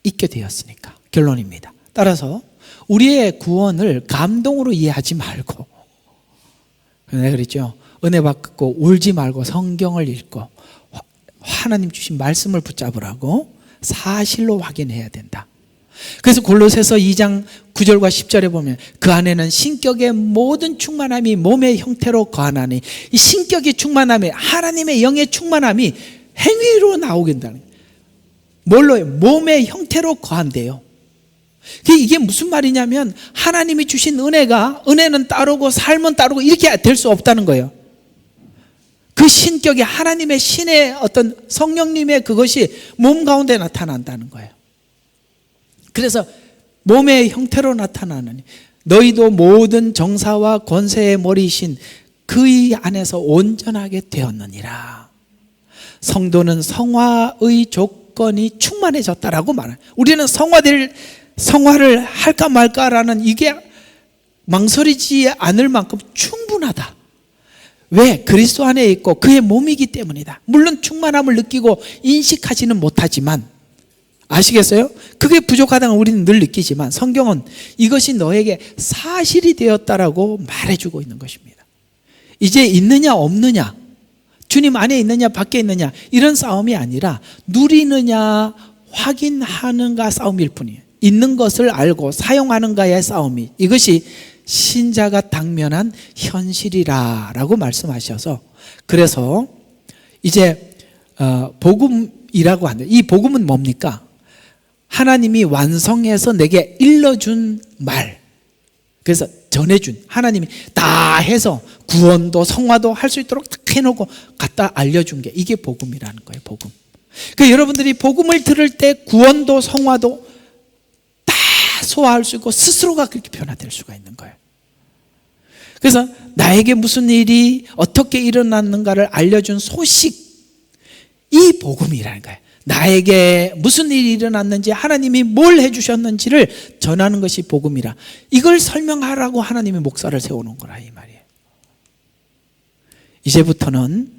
Speaker 1: 있게 되었으니까. 결론입니다. 따라서 우리의 구원을 감동으로 이해하지 말고, 내가 그랬죠. 은혜 받고 울지 말고 성경을 읽고 하나님 주신 말씀을 붙잡으라고 사실로 확인해야 된다. 그래서 골로새서 2장 9절과 10절에 보면 그 안에는 신격의 모든 충만함이 몸의 형태로 거하나니, 이 신격의 충만함이, 하나님의 영의 충만함이 행위로 나오게 된다는 거예요. 뭘로요? 몸의 형태로 거한대요. 이게 무슨 말이냐면 하나님이 주신 은혜는 따르고 삶은 따르고 이렇게 될 수 없다는 거예요. 그 신격이 하나님의 신의 어떤 성령님의 그것이 몸 가운데 나타난다는 거예요. 그래서 몸의 형태로 나타나느니 너희도 모든 정사와 권세의 머리이신 그의 안에서 온전하게 되었느니라. 성도는 성화의 조건이 충만해졌다라고 말해요. 우리는 성화를 할까 말까라는 이게 망설이지 않을 만큼 충분하다. 왜? 그리스도 안에 있고 그의 몸이기 때문이다. 물론 충만함을 느끼고 인식하지는 못하지만, 아시겠어요? 그게 부족하다는 우리는 늘 느끼지만 성경은 이것이 너에게 사실이 되었다라고 말해주고 있는 것입니다. 이제 있느냐 없느냐, 주님 안에 있느냐 밖에 있느냐, 이런 싸움이 아니라 누리느냐 확인하는가 싸움일 뿐이에요. 있는 것을 알고 사용하는가의 싸움이, 이것이 신자가 당면한 현실이라고 말씀하셔서, 그래서 이제 복음이라고 하는데, 이 복음은 뭡니까? 하나님이 완성해서 내게 일러준 말, 그래서 전해준, 하나님이 다 해서 구원도 성화도 할 수 있도록 딱 해놓고 갖다 알려준 게 이게 복음이라는 거예요. 복음. 그러니까 여러분들이 복음을 들을 때 구원도 성화도 다 소화할 수 있고 스스로가 그렇게 변화될 수가 있는 거예요. 그래서 나에게 무슨 일이 어떻게 일어났는가를 알려준 소식, 이 복음이라는 거예요. 나에게 무슨 일이 일어났는지, 하나님이 뭘 해주셨는지를 전하는 것이 복음이라. 이걸 설명하라고 하나님이 목사를 세우는 거라 이 말이에요. 이제부터는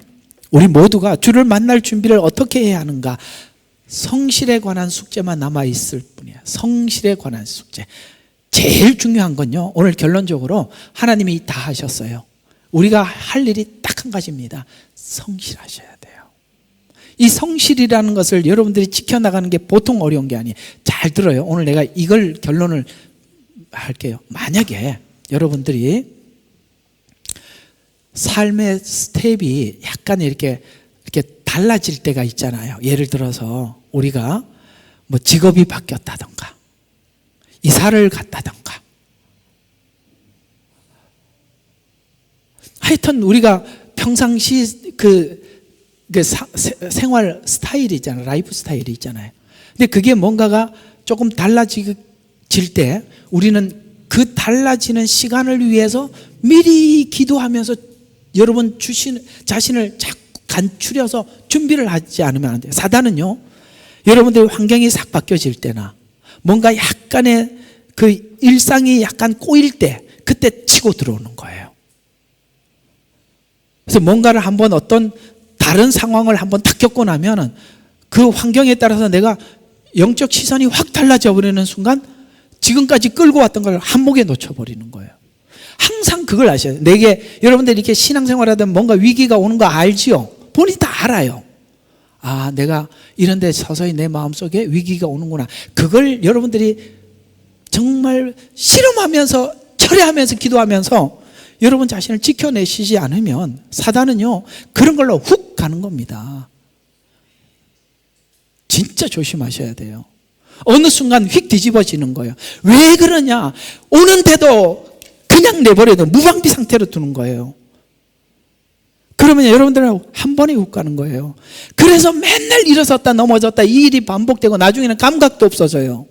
Speaker 1: 우리 모두가 주를 만날 준비를 어떻게 해야 하는가, 성실에 관한 숙제만 남아있을 뿐이야. 성실에 관한 숙제. 제일 중요한 건요, 오늘 결론적으로 하나님이 다 하셨어요. 우리가 할 일이 딱 한 가지입니다. 성실하셔야 돼요. 이 성실이라는 것을 여러분들이 지켜나가는 게 보통 어려운 게 아니에요. 잘 들어요. 오늘 내가 이걸 결론을 할게요. 만약에 여러분들이 삶의 스텝이 약간 이렇게 달라질 때가 있잖아요. 예를 들어서 우리가 뭐 직업이 바뀌었다던가 이사를 갔다던가, 하여튼 우리가 평상시 생활 스타일이 있잖아요. 라이프 스타일이 있잖아요. 근데 그게 뭔가가 조금 달라질 때 우리는 그 달라지는 시간을 위해서 미리 기도하면서 여러분 자신을 자꾸 간추려서 준비를 하지 않으면 안 돼요. 사단은요, 여러분들의 환경이 싹 바뀌어질 때나 뭔가 약간의 그 일상이 약간 꼬일 때, 그때 치고 들어오는 거예요. 그래서 뭔가를 한번 어떤 다른 상황을 한번 딱 겪고 나면은 그 환경에 따라서 내가 영적 시선이 확 달라져 버리는 순간 지금까지 끌고 왔던 걸 한몫에 놓쳐버리는 거예요. 항상 그걸 아셔야 돼요. 내게 여러분들 이렇게 신앙생활하다 뭔가 위기가 오는 거 알지요? 본인이 다 알아요. 아, 내가 이런 데 서서히 내 마음속에 위기가 오는구나. 그걸 여러분들이 정말 실험하면서 철회하면서 기도하면서 여러분 자신을 지켜내시지 않으면 사단은요, 그런 걸로 훅 가는 겁니다. 진짜 조심하셔야 돼요. 어느 순간 휙 뒤집어지는 거예요. 왜 그러냐? 오는데도 그냥 내버려도 무방비 상태로 두는 거예요. 그러면 여러분들은 한 번에 훅 가는 거예요. 그래서 맨날 일어섰다 넘어졌다 이 일이 반복되고 나중에는 감각도 없어져요.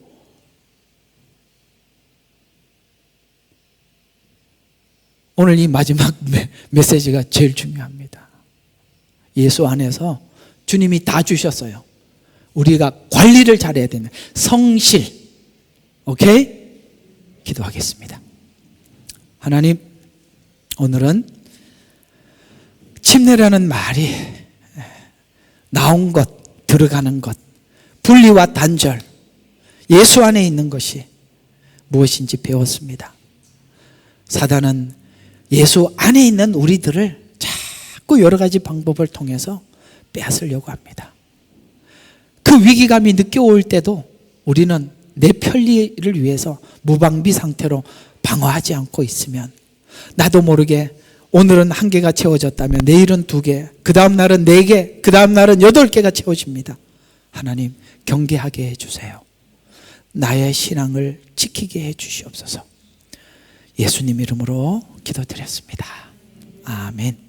Speaker 1: 오늘 이 마지막 메시지가 제일 중요합니다. 예수 안에서 주님이 다 주셨어요. 우리가 관리를 잘해야 되는 성실. 오케이? 기도하겠습니다. 하나님, 오늘은 침례라는 말이 나온 것, 들어가는 것, 분리와 단절, 예수 안에 있는 것이 무엇인지 배웠습니다. 사단은 예수 안에 있는 우리들을 자꾸 여러 가지 방법을 통해서 빼앗으려고 합니다. 그 위기감이 늦게 올 때도 우리는 내 편리를 위해서 무방비 상태로 방어하지 않고 있으면 나도 모르게 오늘은 1개가 채워졌다면 내일은 2개, 그 다음 날은 4개, 그 다음 날은 8개가 채워집니다. 하나님, 경계하게 해주세요. 나의 신앙을 지키게 해주시옵소서. 예수님 이름으로 기도드렸습니다. 아멘.